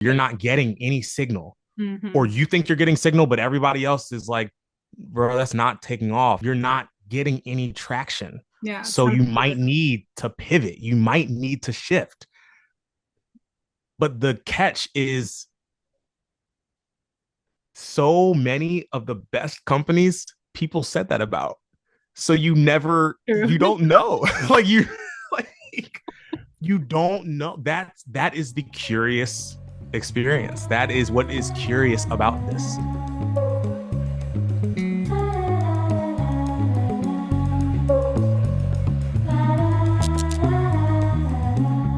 you're not getting any signal, or Hmm. you think you're getting signal, but everybody else is like, bro, that's not taking off. You're not getting any traction. Yeah, it So sounds you good. might need to pivot. You might need to shift. But the catch is so many of the best companies people said that about. So True. you don't know. like you like you don't know. That is the curious experience. That is what is curious about this.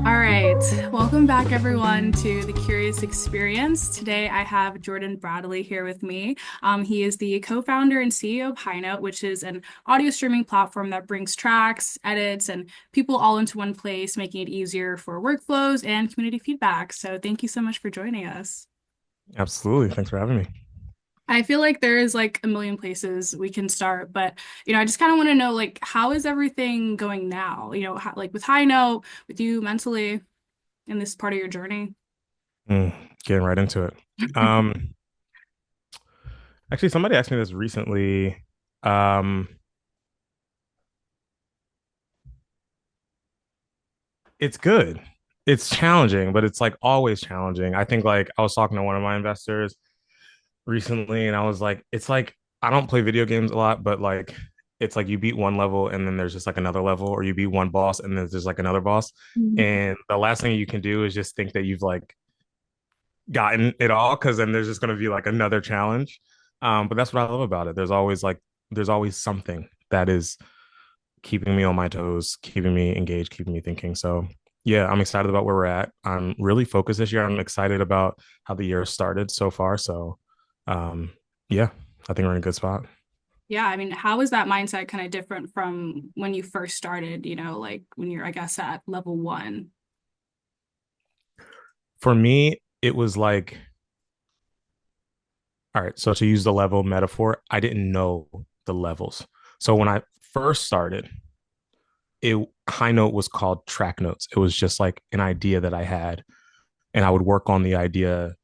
All right. Welcome back, everyone, to the Curious Experience. Today, I have Jordan Bradley here with me. He is the co-founder and CEO of HighNote, which is an audio streaming platform that brings tracks, edits, and people all into one place, making it easier for workflows and community feedback. So, thank you so much for joining us. Absolutely. Thanks for having me. I feel like there is like a million places we can start, but I just kind of want to know like how is everything going now? How, like with HighNote, with you mentally in this part of your journey. Mm, getting right into it. Um, Actually, somebody asked me this recently. Um, it's good. It's challenging, but it's like always challenging. I think like I was talking to one of my investors recently, and I was like, it's like I don't play video games a lot, but like it's like you beat one level and then there's just like another level, or you beat one boss and then there's like another boss. Mhm. And the last thing you can do is just think that you've like gotten it all, because then there's just going to be like another challenge. But that's what I love about it. There's always something that is keeping me on my toes, keeping me engaged, keeping me thinking. So yeah, I'm excited about where we're at. I'm really focused this year. I'm excited about how the year started so far. So um, yeah, I think we're in a good spot. Yeah, I mean, how is that mindset kind of different from when you first started, like when you're, I guess, at level one? For me, it was like, all right, so to use the level metaphor, I didn't know the levels. So when I first started, it high note was called Tracknotes. It was just like an idea that I had, and I would work on the idea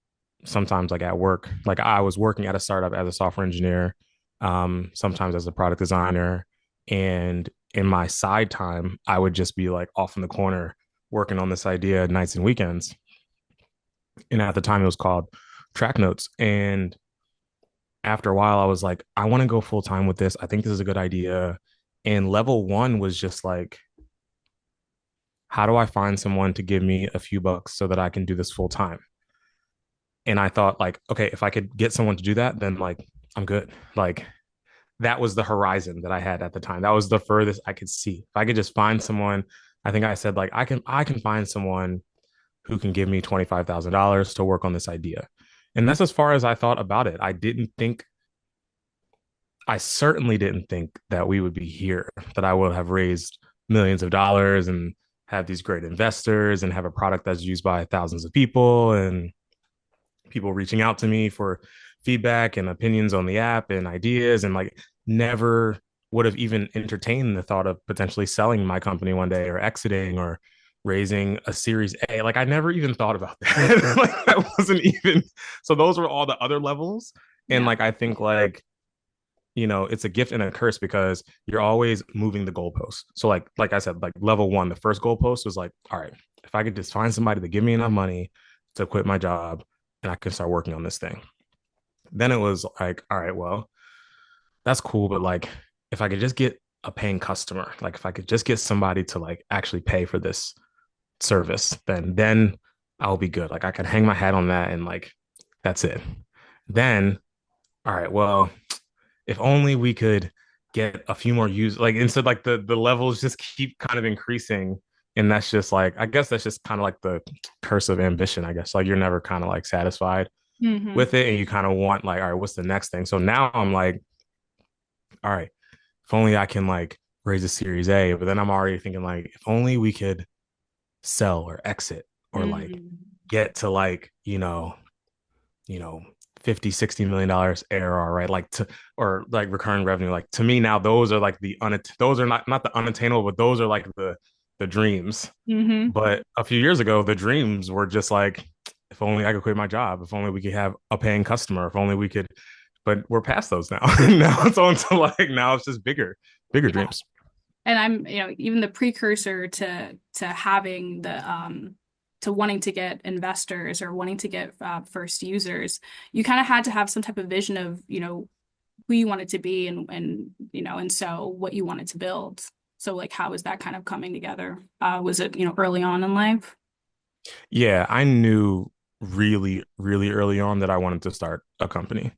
sometimes like at work. Like I was working at a startup as a software engineer, sometimes as a product designer, and in my side time, I would just be like off in the corner working on this idea nights and weekends. And at the time, it was called Tracknotes. And after a while, I was like, I want to go full time with this. I think this is a good idea. And level one was just like, how do I find someone to give me a few bucks so that I can do this full time? And I thought, like, okay, if I could get someone to do that, then like I'm good. Like that was the horizon that I had at the time. That was the furthest I could see. If I could just find someone, I think I said like I can find someone who can give me $25,000 to work on this idea. And that's as far as I thought about it. I certainly didn't think that we would be here, that I would have raised millions of dollars and have these great investors and have a product that's used by thousands of people, and people reaching out to me for feedback and opinions on the app and ideas, and like never would have even entertained the thought of potentially selling my company one day, or exiting, or raising a series A. Like I never even thought about that. Like that wasn't even, so those were all the other levels. And Yeah. like I think like, it's a gift and a curse because you're always moving the goalposts. So like I said, like level one, the first goalpost was like, all right, if I could just find somebody to give me enough money to quit my job and I can start working on this thing. Then it was like, all right, well, that's cool, but like if I could just get a paying customer, like if I could just get somebody to like actually pay for this service, then I'll be good. Like I can hang my hat on that and like that's it. Then, all right, well, if only we could get a few more users, like instead like the levels just keep kind of increasing. And that's just like, I guess that's just kind of like the curse of ambition, I guess. Like you're never kind of like satisfied Hmm. with it, and you kind of want like, all right, what's the next thing? So now I'm like, all right, if only I can like raise a series A. But then I'm already thinking like, if only we could sell or exit, or like Hmm. get to like, you know 50-60 million dollars ARR, right? Like to, or like recurring revenue. Like to me now, those are like those are not the unattainable, but those are like the dreams. Hmm. But a few years ago, the dreams were just like, if if only I could quit my job, if only we could have a paying customer, if only we could, but we're past those now. Now it's on to like now it's just bigger Yeah. dreams. And I'm, even the precursor to having the to wanting to get investors or wanting to get first users, you kind of had to have some type of vision of, who you wanted to be and so what you wanted to build. So like how was that kind of coming together? Was it, early on in life? Yeah, I knew really early on that I wanted to start a company.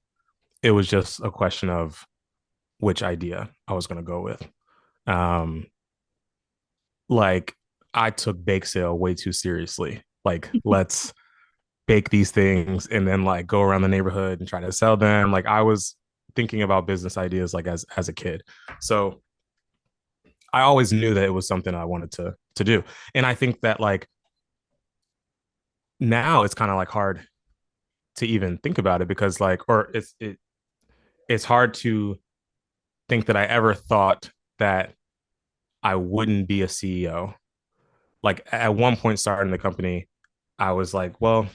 It was just a question of which idea I was going to go with. Um, like I took bake sale way too seriously. Like, let's bake these things and then like go around the neighborhood and try to sell them. Like I was thinking about business ideas like as a kid. So I always knew that it was something I wanted to do. And I think that like now it's kind of like hard to even think about it because like or it's hard to think that I ever thought that I wouldn't be a CEO. Like at one point starting the company, I was like, well,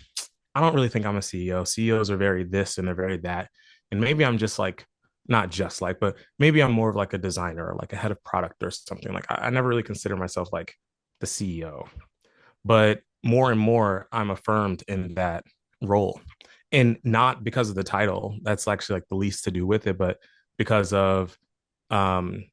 I don't really think I'm a CEO. CEOs are very this and they're very that. And maybe I'm just like, not just like, but maybe I'm more of like a designer or like a head of product or something. Like I never really consider myself like the CEO. But more and more, I'm affirmed in that role. And not because of the title, that's actually like the least to do with it, but because of um,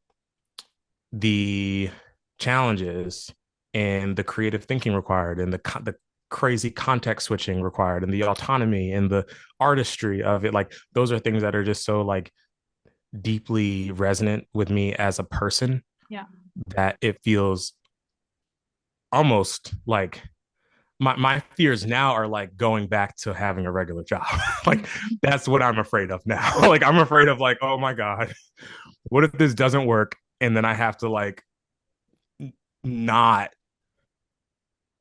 the challenges and the creative thinking required and the crazy context switching required and the autonomy and the artistry of it. Like those are things that are just so like deeply resonant with me as a person Yeah. that it feels almost like my fears now are like going back to having a regular job. Like that's what I'm afraid of now. Like I'm afraid of like, oh my God, what if this doesn't work? And then I have to like not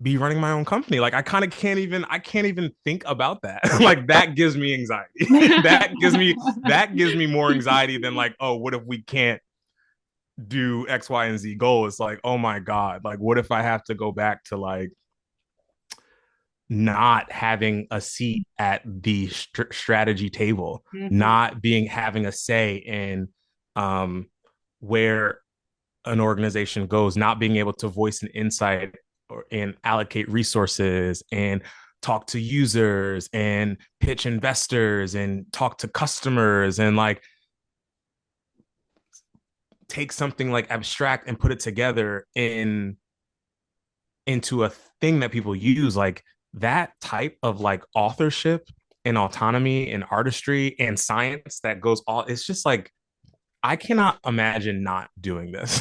be running my own company. Like I kind of I can't even think about that. Like that gives me anxiety. That gives me more anxiety than like, oh, what if we can't do X, Y, and Z goal? It's like, oh my God, like what if I have to go back to like not having a seat at the strategy table, Mhm. not being having a say in um where an organization goes, not being able to voice an insight or and allocate resources and talk to users and pitch investors and talk to customers and like take something like abstract and put it together into a thing that people use. Like that type of like authorship and autonomy and artistry and science that goes all it's just like I cannot imagine not doing this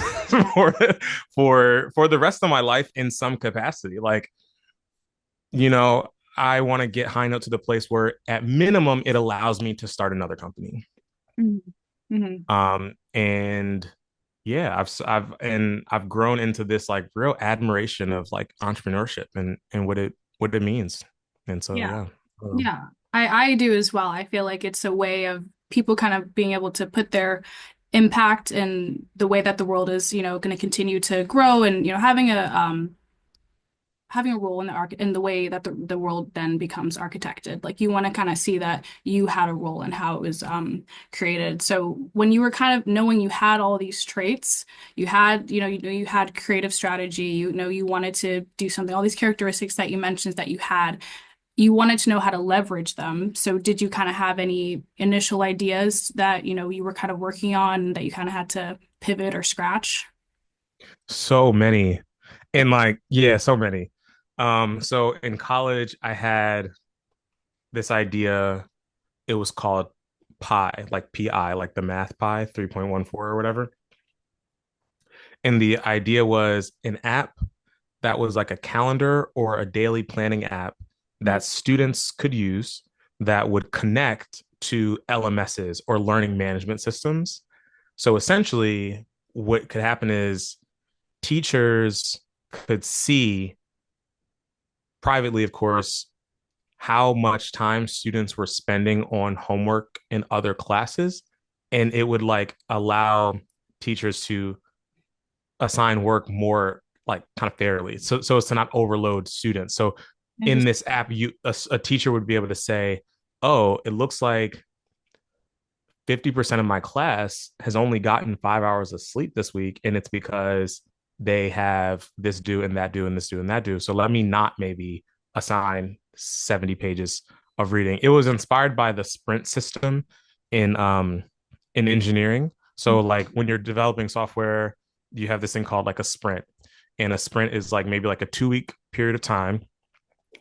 for for the rest of my life in some capacity. Like, you know, I want to get HighNote to the place where at minimum it allows me to start another company. Mhm. Mhm. And yeah, I've grown into this like real admiration of like entrepreneurship and what it means. And so Yeah. yeah. Yeah. I do as well. I feel like it's a way of people kind of being able to put their impact in the way that the world is, going to continue to grow and, having a role in the way that the world then becomes architected. Like you want to kind of see that you had a role in how it was created. So when you were kind of knowing you had all these traits, you had creative strategy, you wanted to do something, all these characteristics that you mentioned that you wanted to know how to leverage them. So did you kind of have any initial ideas that, you were kind of working on that you kind of had to pivot or scratch? So many. And like, yeah, so many. So in college, I had this idea. It was called Pi, like PI, like the math pi 3.14 or whatever. And the idea was an app that was like a calendar or a daily planning app Mhm. that students could use that would connect to LMSs or learning management systems. So essentially, what could happen is teachers could see privately, of course, how much time students were spending on homework in other classes. And it would like allow teachers to assign work more like kind of fairly. So as to not overload students. So in Interesting. this app, a teacher would be able to say, "Oh, it looks like 50% of my class has only gotten 5 hours of sleep this week, and it's because they have this due and that due and this due and that due. So let me not maybe assign 70 pages of reading." It was inspired by the sprint system in engineering. So like when you're developing software, you have this thing called like a sprint. And a sprint is like maybe like a 2 week period of time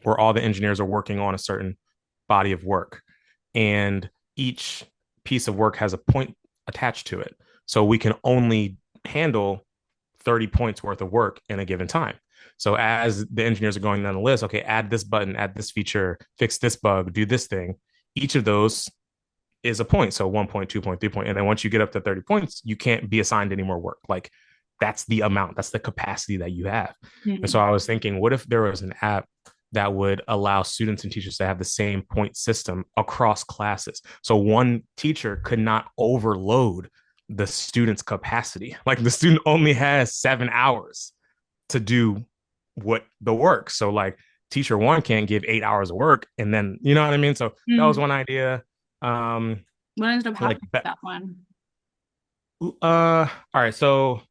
where all the engineers are working on a certain body of work. And each piece of work has a point attached to it. So we can only handle 30 points worth of work in a given time. So as the engineers are going down the list, okay, add this button, add this feature, fix this bug, do this thing. Each of those is a point. So 1 point, 2 point, 3 point. And then once you get up to 30 points, you can't be assigned any more work. Like that's the amount, that's the capacity that you have. And so Mhm. I was thinking, what if there was an app that would allow students and teachers to have the same point system across classes? So one teacher could not overload the student's capacity. Like the student only has 7 hours to do what the work. So like teacher one can't give 8 hours of work. And then, you know what I mean? So that was Mhm. one idea. Um, What ended up like happening with that one? all right, so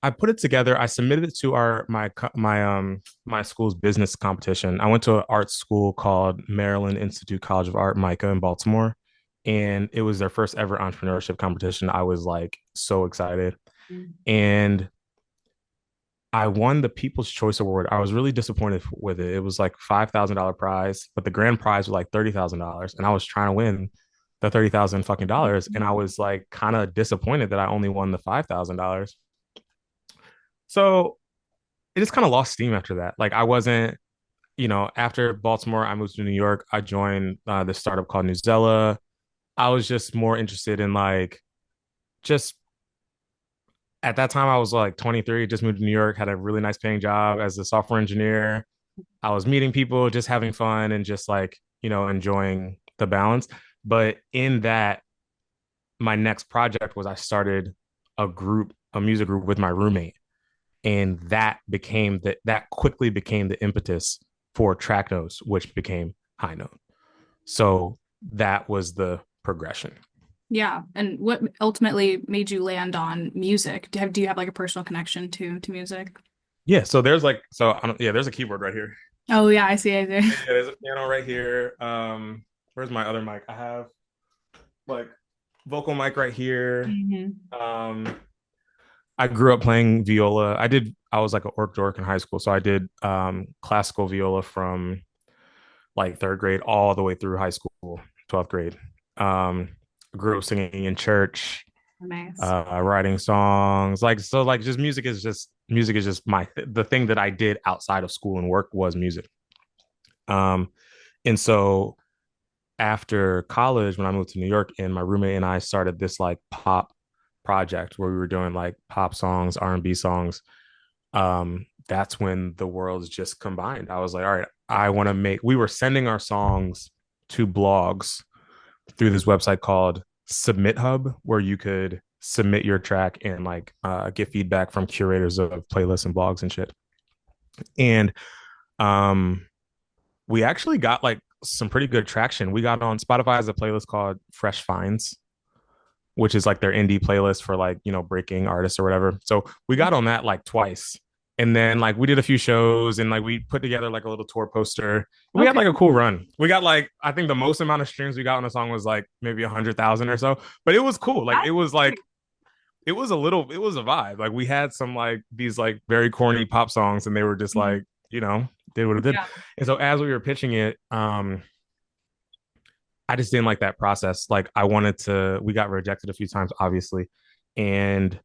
I put it together. I submitted it to my school's business competition. I went to an art school called Maryland Institute College of Art, MICA, in Baltimore, and it was their first ever entrepreneurship competition. I was like so excited, Mm. and I won the People's Choice Award. I was really disappointed with it. It was like $5,000 prize, but the grand prize was like $30,000, and I was trying to win the 30,000 fucking dollars, and I was like kind of disappointed that I only won the $5,000. So it just kind of lost steam after that. Like I wasn't, after Baltimore, I moved to New York. I joined this startup called Newzella. I was just more interested in like just at that time I was like 23, just moved to New York, had a really nice paying job as a software engineer. I was meeting people, just having fun and just like, enjoying the balance. But in that, my next project was I started a music group with my roommate. And that quickly became the impetus for Tracknotes, which became HighNote. So that was the progression. Yeah. And what ultimately made you land on music? Do you have like a personal connection to music? Yeah. So there's like so I don't, yeah, there's a keyboard right here. Oh yeah, I see, I see. Yeah, there's a piano right here. Where's my other mic? I have like vocal mic right here. Hmm. Um, I grew up playing viola. I was like an orc dork in high school, so I did classical viola from like third grade all the way through high school, 12th grade. Um, grew up singing in church, Nice. writing songs. Like, so like just music is just the thing that I did outside of school and work was music. Um, and so after college, when I moved to New York and my roommate and I started this like pop project where we were doing like pop songs, R&B songs. That's when the worlds just combined. I was like, all right, we were sending our songs to blogs through this website called Submit Hub, where you could submit your track and like get feedback from curators of playlists and blogs and shit. And um, we actually got like some pretty good traction. We got on Spotify as a playlist called Fresh Finds, which is like their indie playlist for like, breaking artists or whatever. So we got on that like twice. And then like we did a few shows and like we put together like a little tour poster. We had Okay. like a cool run. We got like I think the most amount of streams we got on a song was like maybe 100,000 or so. But it was cool. Like That's it was it was a vibe. Like we had some like these like very corny pop songs and they were just Mhm. like, did what it did. Yeah. And so as we were pitching it, I just didn't like that process. Like we got rejected a few times, obviously. And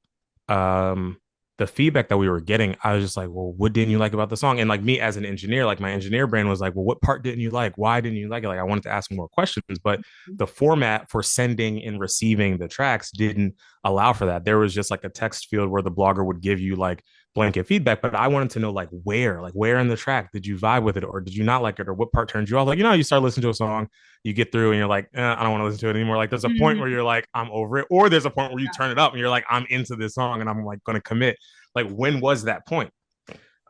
um the feedback that we were getting, I was just like, well, what didn't you like about the song? And like me as an engineer, like my engineer brain was like, well, what part didn't you like? Why didn't you like it? Like I wanted to ask more questions, but the format for sending and receiving the tracks didn't allow for that. There was just like a text field where the blogger would give you like blanket feedback, but I wanted to know like where in the track did you vibe with it or did you not like it or what part turned you off? Like, you start listening to a song, you get through and you're like, I don't want to listen to it anymore. Like there's a point where Mhm. you're like, I'm over it. Or there's a point where you turn it up and you're like, I'm into this song and I'm like going to commit. Like when was that point?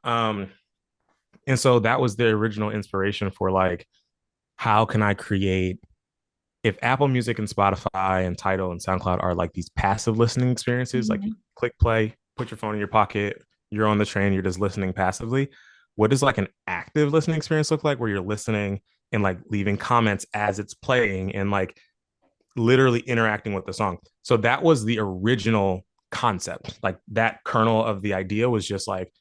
Um, And so that was the original inspiration for like, how can I create, if Apple Music and Spotify and Tidal and SoundCloud are like these passive listening experiences, like you Mhm. click play, put your phone in your pocket, you're on the train, you're just listening passively. What does like an active listening experience look like, where you're listening and like leaving comments as it's playing and like literally interacting with the song? So that was the original concept. Like that kernel of the idea was just like,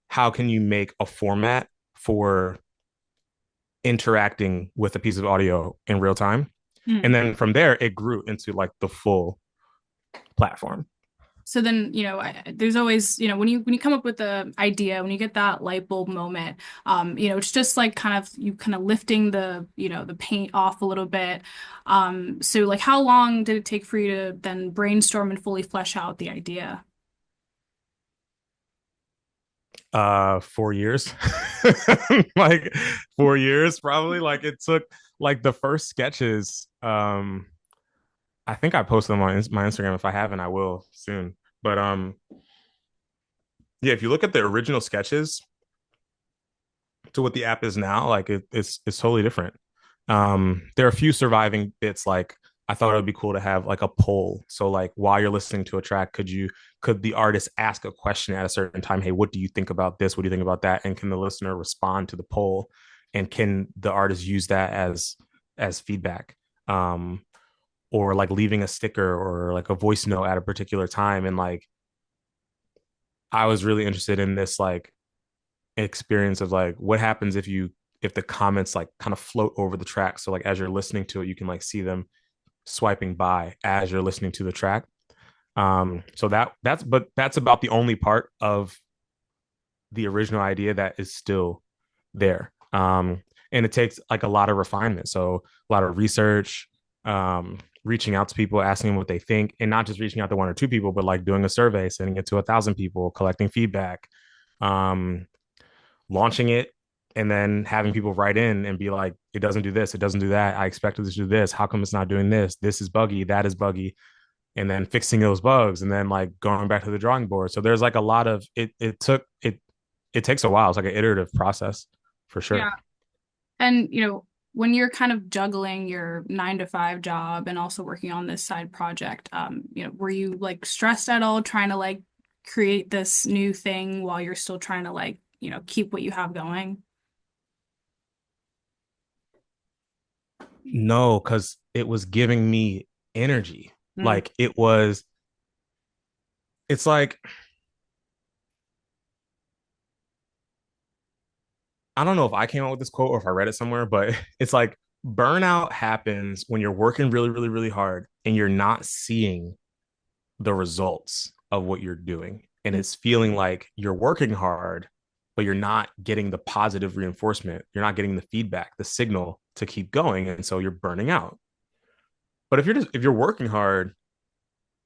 how can you make a format for interacting with a piece of audio in real time? And Mm. then from there, it grew into like the full platform. So then, there's always, when you come up with the idea, when you get that light bulb moment, it's just like kind of you kind of lifting the paint off a little bit. So like how long did it take for you to then brainstorm and fully flesh out the idea? 4 years. Like 4 years probably. Like it took like the first sketches. I think I posted them on my Instagram. If I haven't, I will soon. But yeah, if you look at the original sketches to what the app is now, like it's totally different. There are a few surviving bits. Like I thought it would be cool to have like a poll. So like while you're listening to a track, could the artist ask a question at a certain time? Hey, what do you think about this? What do you think about that? And can the listener respond to the poll? And can the artist use that as feedback? Or like leaving a sticker or like a voice note at a particular time. And like I was really interested in this like experience of like what happens if the comments like kind of float over the track. So like as you're listening to it, you can like see them swiping by as you're listening to the track. So that's about the only part of the original idea that is still there. And it takes like a lot of refinement. So a lot of research, reaching out to people, asking them what they think, and not just reaching out to one or two people, but like doing a survey, sending it to 1,000 people, collecting feedback, um, launching it, and then having people write in and be like, it doesn't do this, it doesn't do that. I expected this to do this. How come it's not doing this? This is buggy, that is buggy. And then fixing those bugs and then like going back to the drawing board. So there's like a lot of it takes a while. It's like an iterative process for sure. Yeah. And, when you're kind of juggling your 9 to 5 job and also working on this side project, were you like stressed at all trying to like create this new thing while you're still trying to like, keep what you have going? No, because it was giving me energy. Mm. Like it's like, I don't know if I came up with this quote or if I read it somewhere, but it's like burnout happens when you're working really, really, really hard and you're not seeing the results of what you're doing. And it's feeling like you're working hard, but you're not getting the positive reinforcement. You're not getting the feedback, the signal to keep going. And so you're burning out. But if you're working hard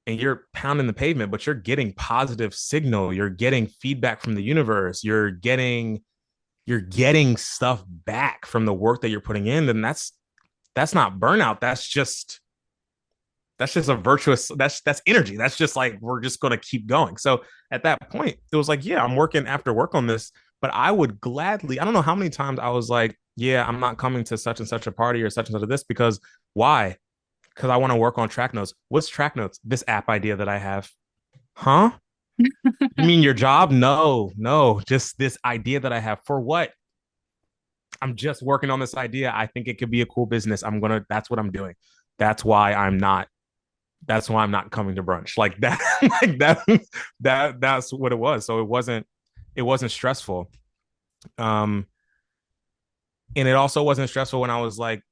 and you're pounding the pavement, but you're getting positive signal, you're getting feedback from the universe, you're getting stuff back from the work that you're putting in, then that's not burnout. That's just a virtuous, that's energy. That's just like we're just gonna keep going. So at that point, it was like, yeah, I'm working after work on this, but I would gladly, I don't know how many times I was like, yeah, I'm not coming to such and such a party or such and such of this because why? Because I want to work on Tracknotes. What's Tracknotes? This app idea that I have. Huh? You mean your job? No, no, just this idea that I have. For what? I'm just working on this idea. I think it could be a cool business. That's what I'm doing. That's why I'm not, that's why I'm not coming to brunch. Like that, like that's what it was. So it wasn't stressful. Um, and it also wasn't stressful when I was like,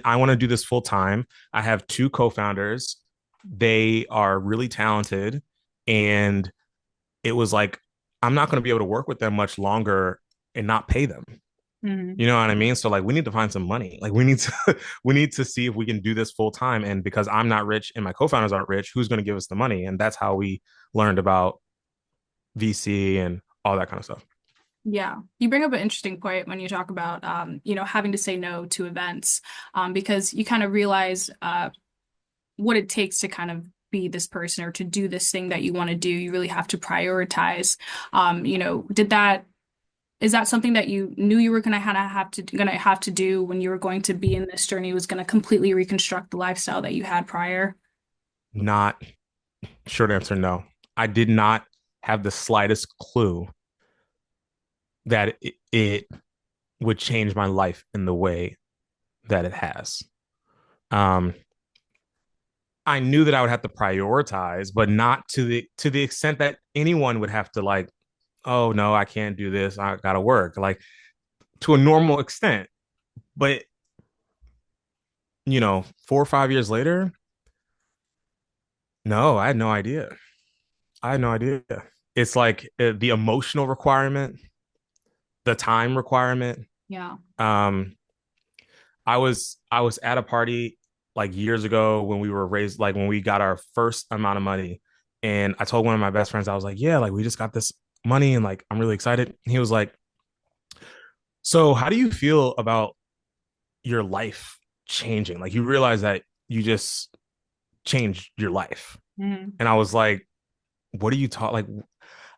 I want to do this full time. I have two co-founders. They are really talented. And it was like, I'm not going to be able to work with them much longer and not pay them. Mhm. You know what I mean? So like we need to find some money. Like we need to we need to see if we can do this full time. And because I'm not rich and my co-founders aren't rich, who's going to give us the money? And that's how we learned about VC and all that kind of stuff. Yeah, you bring up an interesting point when you talk about, having to say no to events, because you kind of realize what it takes to kind of be this person or to do this thing that you want to do. You really have to prioritize. Did that Is that something that you knew you were gonna have to do when you were going to be in this journey, was gonna completely reconstruct the lifestyle that you had prior? Not short answer, no. I did not have the slightest clue that it would change my life in the way that it has. Um, I knew that I would have to prioritize, but not to the extent that anyone would have to like, oh no, I can't do this. I gotta work. Like to a normal extent. But 4 or 5 years later, no, I had no idea. I had no idea. It's like the emotional requirement, the time requirement. Yeah. Um, I was at a party like years ago when we were raised, like when we got our first amount of money, and I told one of my best friends, I was like, "Yeah, like we just got this money, and like I'm really excited." And he was like, "So, how do you feel about your life changing? Like you realize that you just changed your life?" Mhm. And I was like, "What are you talking? Like,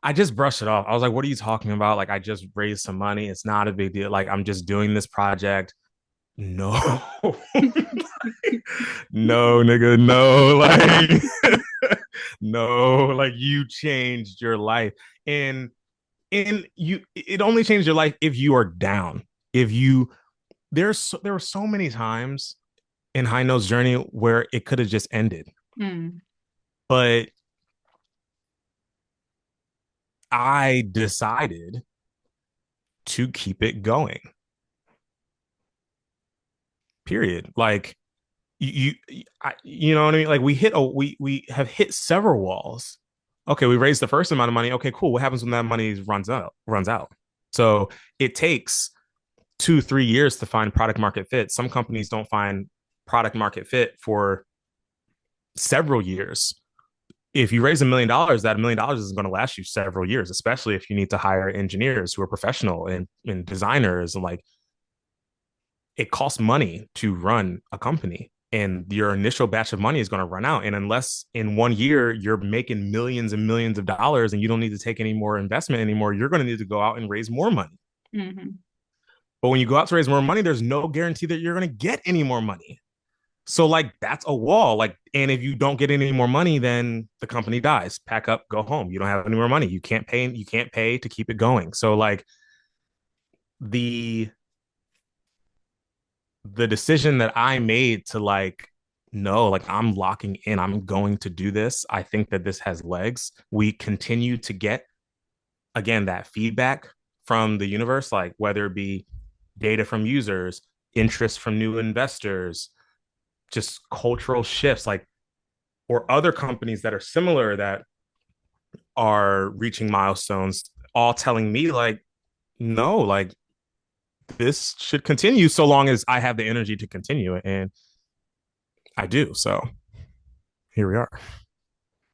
I just brushed it off. I was like, what are you talking about? Like, I just raised some money. It's not a big deal. Like, I'm just doing this project. No, no, nigga, no. Like, no, like you changed your life. And it only changed your life if you are down. If you there were so many times in High Note's journey where it could have just ended. Mm. But I decided to keep it going. Period. Like you know what I mean? Like we have hit several walls. Okay, we raised the first amount of money. Okay, cool. What happens when that money runs out? Runs out. So it takes 2-3 years to find product market fit. Some companies don't find product market fit for several years. If you raise $1 million, that $1 million is going to last you several years, especially if you need to hire engineers who are professional and designers. And like it costs money to run a company, and your initial batch of money is going to run out. And unless in 1 year you're making millions and millions of dollars and you don't need to take any more investment anymore, you're going to need to go out and raise more money. Hmm. But when you go out to raise more money, there's no guarantee that you're going to get any more money. So like that's a wall. Like, and if you don't get any more money, then the company dies. Pack up, go home. You don't have any more money. You can't pay to keep it going. So like the the decision that I made to like, no, like I'm locking in, I'm going to do this. I think that this has legs. We continue to get, again, that feedback from the universe, like whether it be data from users, interest from new investors, just cultural shifts, like, or other companies that are similar that are reaching milestones, all telling me, like, no, like this should continue so long as I have the energy to continue it. And I do. So here we are.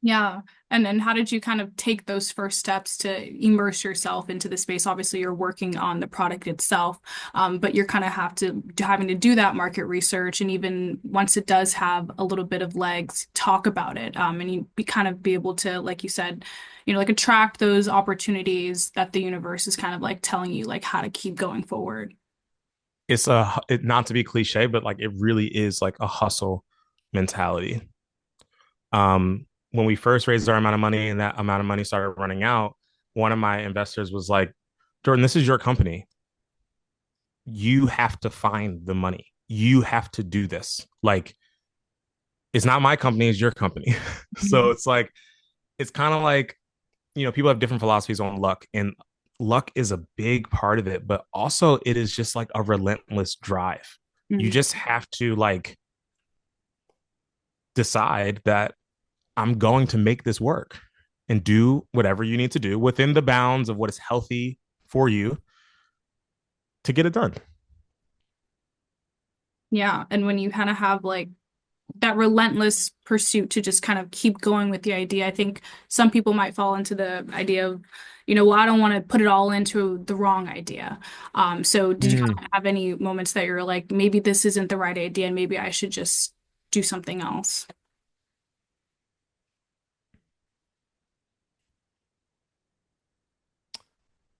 Yeah. And how did you kind of take those first steps to immerse yourself into the space? Obviously, you're working on the product itself, but you're kind of having to do that market research, and even once it does have a little bit of legs, talk about it, and you kind of be able to, like you said, like attract those opportunities that the universe is kind of like telling you like how to keep going forward. Not to be cliche, but like it really is like a hustle mentality. When we first raised our amount of money and that amount of money started running out, one of my investors was like, Jordan, this is your company. You have to find the money. You have to do this. Like, it's not my company, it's your company. So Mhm. it's like, it's kind of like, people have different philosophies on luck, and luck is a big part of it, but also it is just like a relentless drive. You Mhm. just have to like decide that I'm going to make this work and do whatever you need to do within the bounds of what is healthy for you to get it done. Yeah, and when you kind of have like that relentless pursuit to just kind of keep going with the idea. I think some people might fall into the idea of, well, I don't want to put it all into the wrong idea. So did you kind Mm, of have any moments that you're like, maybe this isn't the right idea and maybe I should just do something else?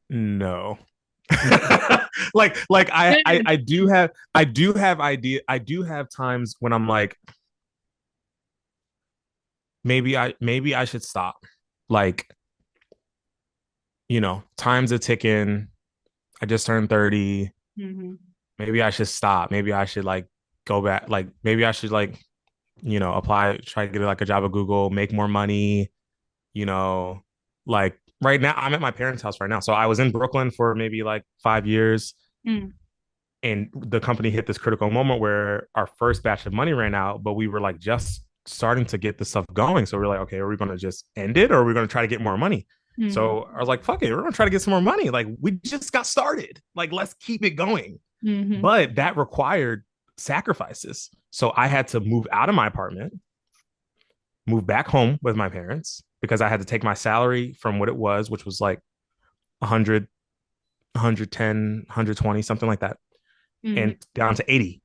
no. like Good. I do have times when I'm like, maybe I should stop. Like, time's a ticking. I just turned 30. Hmm. Maybe I should stop. Maybe I should like go back. Like maybe I should like, apply, try to get like a job at Google, make more money, you know, like right now I'm at my parents' house right now. So I was in Brooklyn for maybe like 5 years, Mm. and the company hit this critical moment where our first batch of money ran out, but we were like just starting to get the stuff going. So we're like, okay, are we going to just end it or are we going to try to get more money? Hmm. So I was like, fuck it, we're going to try to get some more money. Like we just got started. Like let's keep it going. Hmm. But that required sacrifices. So I had to move out of my apartment, move back home with my parents because I had to take my salary from what it was, which was like 100, 110, 120, something like that, Hmm. and down to 80.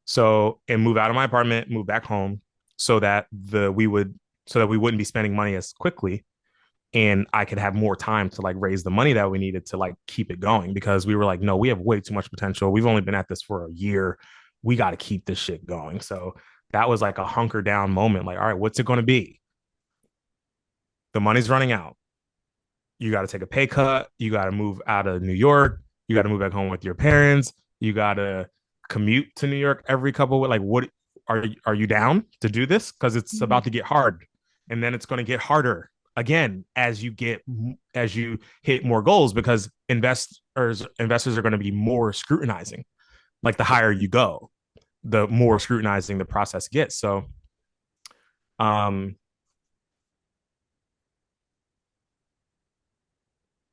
So, and move out of my apartment, move back home so that we wouldn't be spending money as quickly, and I could have more time to like raise the money that we needed to like keep it going, because we were like, no, we have way too much potential. We've only been at this for a year. We got to keep this shit going. So that was like a hunker down moment. Like, all right, what's it going to be? The money's running out. You got to take a pay cut. You got to move out of New York. You got to move back home with your parents. You got to commute to New York every couple of, like, what are you down to do this? Because it's about to get hard, and then it's going to get harder again as you hit more goals, because investors are going to be more scrutinizing. Like the higher you go, the more scrutinizing the process gets. So, um,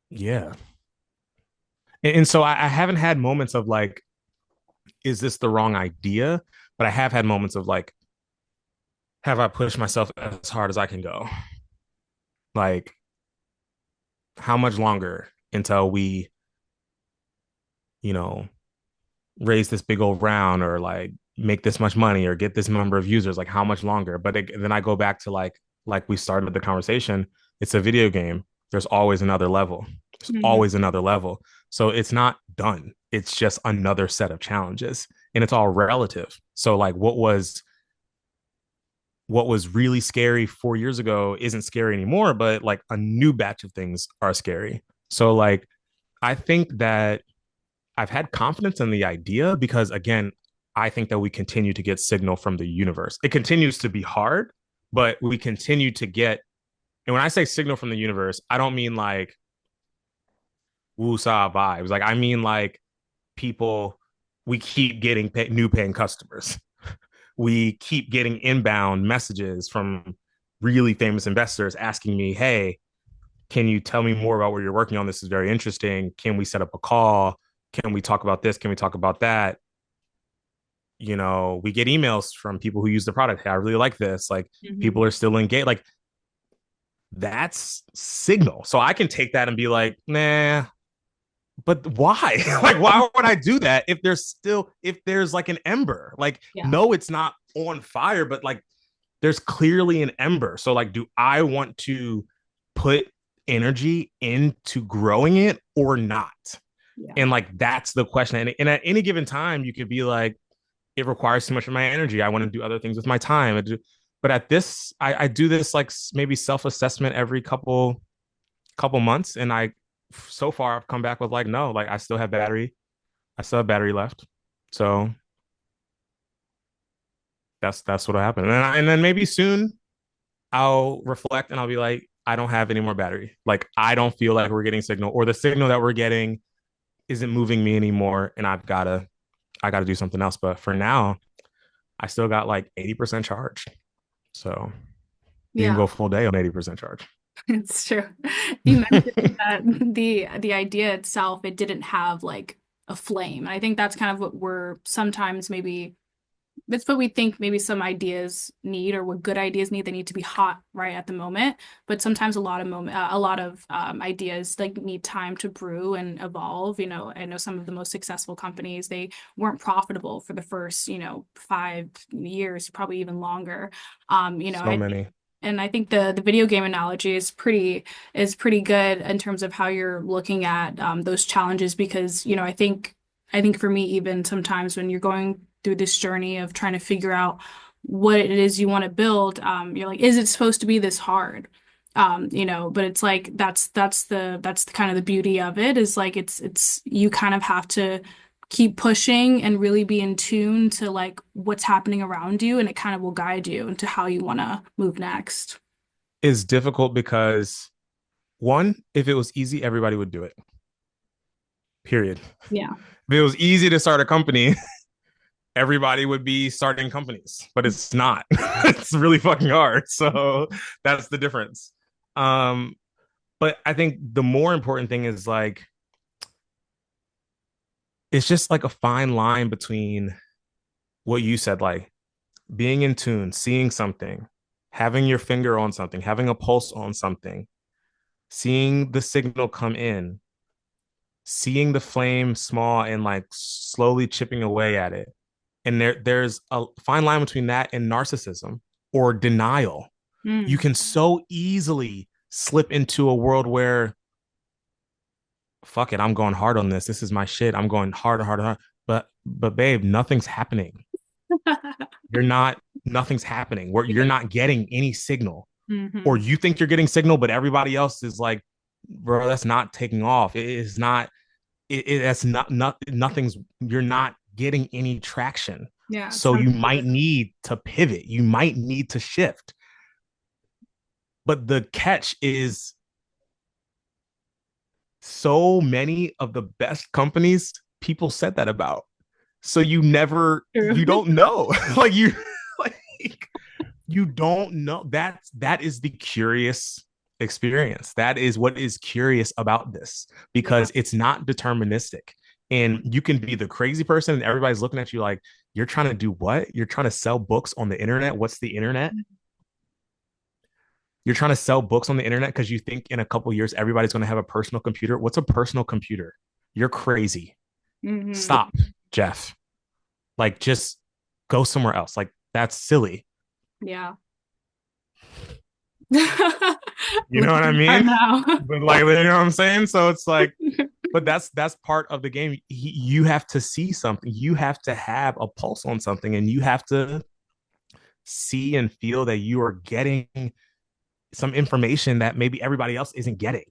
yeah, and so I haven't had moments of like, is this the wrong idea? But I have had moments of like, have I pushed myself as hard as I can go? Like, how much longer until we, you know, raise this big old round, or like make this much money or get this number of users? Like, how much longer? But then I go back to like we started the conversation. It's a video game. There's always another level. There's Hmm. always another level. So it's not done. It's just another set of challenges, and it's all relative. So like, what was really scary 4 years ago isn't scary anymore, but like a new batch of things are scary. So like, I think that I've had confidence in the idea because, again, I think that we continue to get signal from the universe. It continues to be hard, but we continue to get, and when I say signal from the universe, I don't mean like woo-saw vibes. Like I mean like people, we keep getting new paying customers. We keep getting inbound messages from really famous investors asking me, hey, can you tell me more about what you're working on? This is very interesting. Can we set up a call? Can we talk about this? Can we talk about that? We get emails from people who use the product. Hey, I really like this. Like, Hmm. people are still engaged. Like, that's signal. So I can take that and be like, nah, but why? Like, why would I do that if there's like an ember? Like, Yeah. no, it's not on fire, but like there's clearly an ember. So like, do I want to put energy into growing it or not? Yeah. And like, that's the question. And at any given time, you could be like, it requires too much of my energy. I want to do other things with my time. But at this, I do this like maybe self-assessment every couple months, and so far I've come back with like, no, like I still have battery left. So that's what'll happen. And then maybe soon I'll reflect and I'll be like, I don't have any more battery. Like I don't feel like we're getting signal, or the signal that we're getting isn't moving me anymore, and I gotta do something else. But for now, I still got like 80% charge. So you can Yeah. go full day on 80% charge. It's true. You mentioned that the idea itself, it didn't have like a flame. I think that's kind of what we're sometimes maybe that's what we think maybe some ideas need, or what good ideas need. They need to be hot right at the moment. But sometimes a lot of ideas like need time to brew and evolve. I know some of the most successful companies, they weren't profitable for the first 5 years, probably even longer. So many. And I think the video game analogy is pretty good in terms of how you're looking at those challenges because, you know, I think for me even sometimes when you're going through this journey of trying to figure out what it is you want to build, you're like, is it supposed to be this hard? You know, but it's like that's the kind of the beauty of it is like it's you kind of have to keep pushing and really be in tune to like what's happening around you and it kind of will guide you into how you want to move next. Is difficult because one, if it was easy, everybody would do it. Period. Yeah. If it was easy to start a company, everybody would be starting companies, but it's not. It's really fucking hard. So that's the difference. Um, but I think the more important thing is like it's just like a fine line between what you said, like being in tune, seeing something, having your finger on something, having a pulse on something, seeing the signal come in, seeing the flame small and like slowly chipping away at it. And there's a fine line between that and narcissism or denial. You Mm. can so easily slip into a world where fuck it, I'm going hard on this. This is my shit. I'm going harder, harder, harder. But babe, nothing's happening. You're not nothing's happening. Where you're not getting any signal. Or Hmm. you think you're getting signal, but everybody else is like, bro, that's not taking off. It is not that's not nothing's you're not getting any traction. Yeah, it's So you might unfulfilled. need to pivot. You might need to shift. But the catch is so many of the best companies people said that about. So True. you don't know. like you like you don't know. That is the curious experience. That is what is curious about this Yeah. because it's not deterministic. And you can be the crazy person and everybody's looking at you like, you're trying to do what? You're trying to sell books on the internet. What's the internet? You're trying to sell books on the internet because you think in a couple of years everybody's going to have a personal computer. What's a personal computer? You're crazy. Hmm. Stop, Jeff. Like, just go somewhere else. Like, that's silly. Yeah. You know what I Looking at that mean? now. But like, you know what I'm saying? So it's like, but that's part of the game. You have to see something. You have to have a pulse on something, and you have to see and feel that you are getting some information that maybe everybody else isn't getting.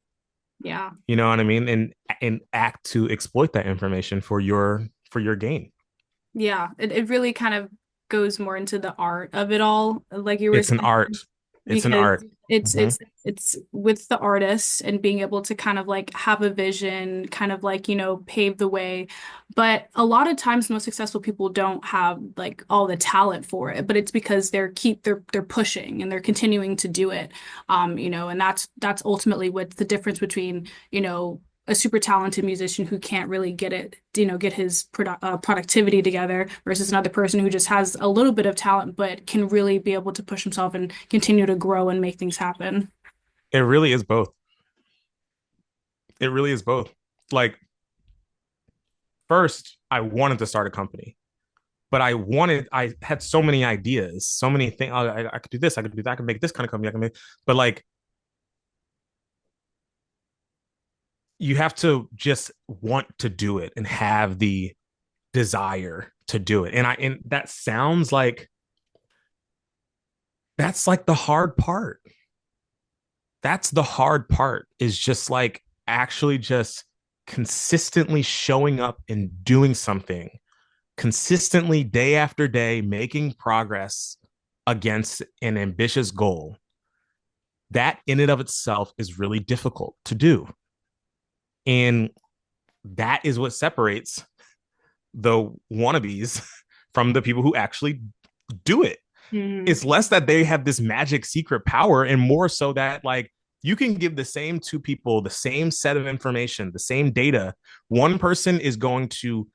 Yeah. You know what I mean? And act to exploit that information for your gain. Yeah. It really kind of goes more into the art of it all, like you were It's an saying. art. It's an Because art. it's Mm-hmm. it's it's with the artists and being able to kind of like have a vision, kind of like, you know, pave the way. But a lot of times most successful people don't have like all the talent for it, but it's because they're pushing and they're continuing to do it. You know, and that's ultimately what's the difference between, you know, a super talented musician who can't really get it, you know, get his productivity together versus another person who just has a little bit of talent but can really be able to push himself and continue to grow and make things happen. It really is both. It really is both. Like, first, I wanted to start a company, but I had so many ideas, so many things. I could do this, I could do that, I could make this kind of company, I can make, but like, you have to just want to do it and have the desire to do it. And that sounds like that's like the hard part. That's the hard part is just like actually just consistently showing up and doing something consistently day after day, making progress against an ambitious goal. That in and of itself is really difficult to do. And that is what separates the wannabes from the people who actually do it. Mhm. It's less that they have this magic secret power and more so that like you can give the same two people the same set of information, the same data. One person is going to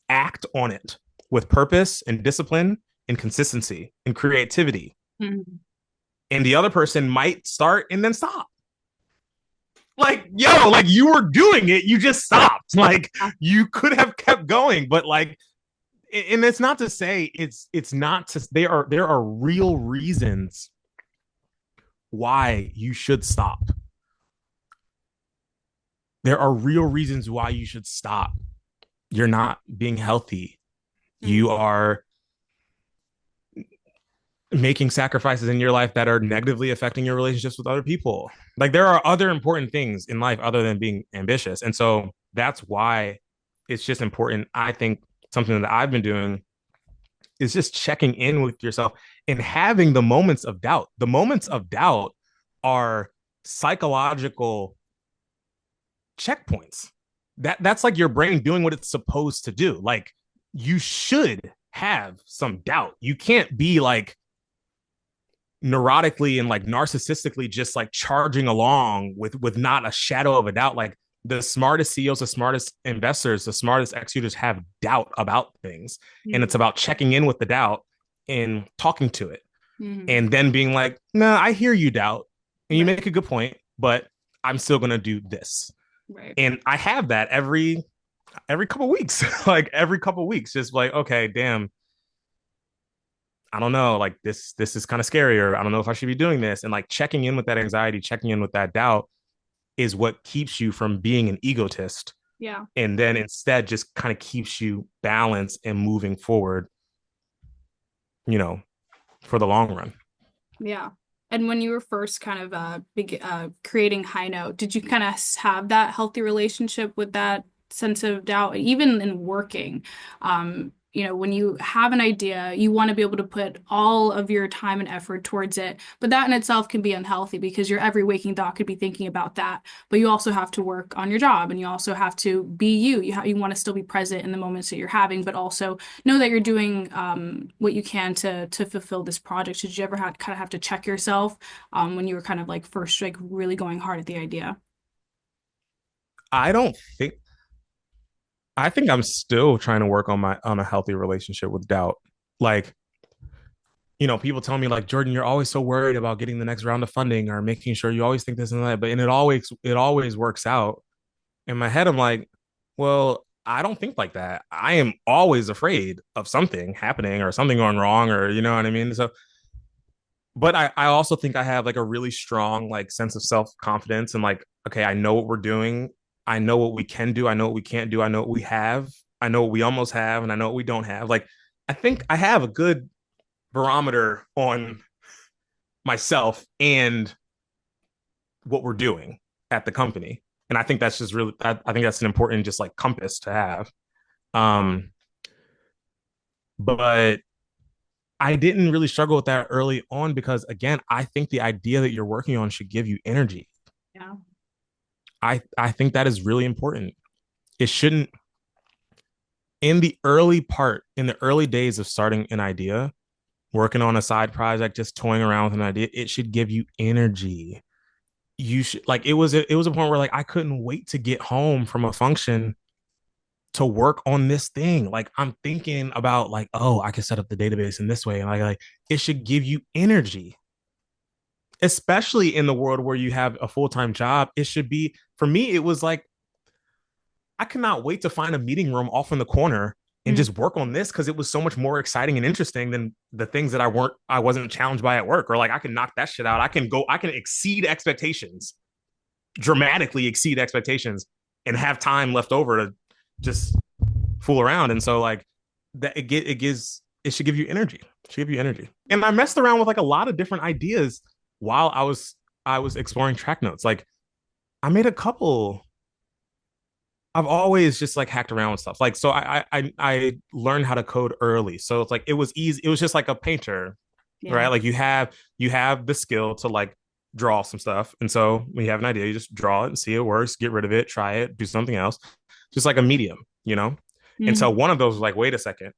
act on it with purpose and discipline and consistency and creativity. Mhm. And the other person might start and then stop. Like, yo, like you were doing it, you just stopped. Like you could have kept going, but like and it's not to say it's not to there are real reasons why you should stop. There are real reasons why you should stop. You're not being healthy. You Mm, are making sacrifices in your life that are negatively affecting your relationships with other people. Like there are other important things in life other than being ambitious. And so that's why it's just important. I think something that I've been doing is just checking in with yourself and having the moments of doubt. The moments of doubt are psychological checkpoints. That's like your brain doing what it's supposed to do. Like you should have some doubt. You can't be like neurotically and like narcissistically just like charging along with not a shadow of a doubt. Like the smartest CEOs, the smartest investors, the smartest executors have doubt about things. And it's mm, about checking in with the doubt and talking to it. mm. And then being like, nah, I hear you, doubt. And you Right, make a good point, but I'm still gonna do this. right. And I have that every couple of weeks. Like every couple of weeks, just like, okay, damn, I don't know, like this is kind of scary, or I don't know if I should be doing this. And like checking in with that anxiety, checking in with that doubt is what keeps you from being an egotist. Yeah. And then instead just kind of keeps you balanced and moving forward, you know, for the long run. Yeah. And when you were first kind of creating High Note, did you kind of have that healthy relationship with that sense of doubt, even in working? When you have an idea, you want to be able to put all of your time and effort towards it. But that in itself can be unhealthy because your every waking thought could be thinking about that. But you also have to work on your job and you also have to be you. You want to still be present in the moments that you're having, but also know that you're doing what you can to fulfill this project. Did you ever kind of have to check yourself when you were kind of like first like really going hard at the idea? I don't think I think I'm still trying to work on a healthy relationship with doubt. Like, people tell me like, Jordan, you're always so worried about getting the next round of funding or making sure you always think this and that, but and it always works out. In my head, I'm like, well, I don't think like that. I am always afraid of something happening or something going wrong, or you know what I mean? So but I also think I have like a really strong like sense of self-confidence and like, okay, I know what we're doing. I know what we can do. I know what we can't do. I know what we have. I know what we almost have, and I know what we don't have. Like, I think I have a good barometer on myself and what we're doing at the company. And I think that's just really, I think that's an important just like compass to have. Um, but I didn't really struggle with that early on because again, I think the idea that you're working on should give you energy. Yeah. I think that is really important. It shouldn't in the early days of starting an idea, working on a side project, just toying around with an idea, it should give you energy. You should like it was a point where like I couldn't wait to get home from a function to work on this thing. Like I'm thinking about like, oh, I can set up the database in this way. And like it should give you energy, especially in the world where you have a full-time job. It should be for me, it was like I cannot wait to find a meeting room off in the corner and Mm, just work on this because it was so much more exciting and interesting than the things that I wasn't challenged by at work. Or like I can knock that shit out. I can exceed expectations, dramatically exceed expectations, and have time left over to just fool around. And so like that it should give you energy. It should give you energy. And I messed around with like a lot of different ideas while I was exploring Tracknotes. Like I made a couple. I've always just like hacked around with stuff. Like so I learned how to code early. So it's like it was easy. It was just like a painter, yeah. right? Like you have the skill to like draw some stuff. And so when you have an idea, you just draw it and see it works, get rid of it, try it, do something else. Just like a medium. And so Mhm. one of those was like, wait a second,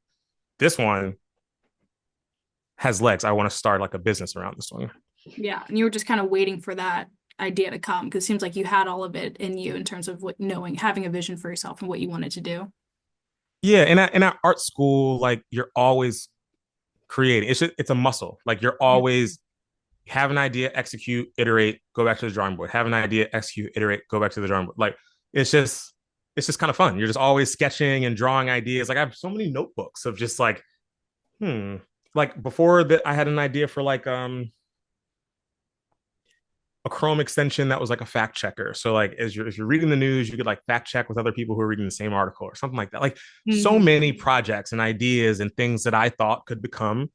this one has legs. I want to start like a business around this one. Yeah. And you were just kind of waiting for that idea to come because it seems like you had all of it in you in terms of what knowing, having a vision for yourself and what you wanted to do. Yeah, and at art school, like you're always creating. It's a muscle. Like you're Mm. always have an idea, execute, iterate, go back to the drawing board. Have an idea, execute, iterate, go back to the drawing board. Like it's just it's just kind of fun. You're just always sketching and drawing ideas. Like I have so many notebooks of just like, like before that I had an idea for like a Chrome extension that was like a fact checker. So like as you're if you're reading the news, you could like fact check with other people who are reading the same article or something like that. Like so Hmm. many projects and ideas and things that I thought could become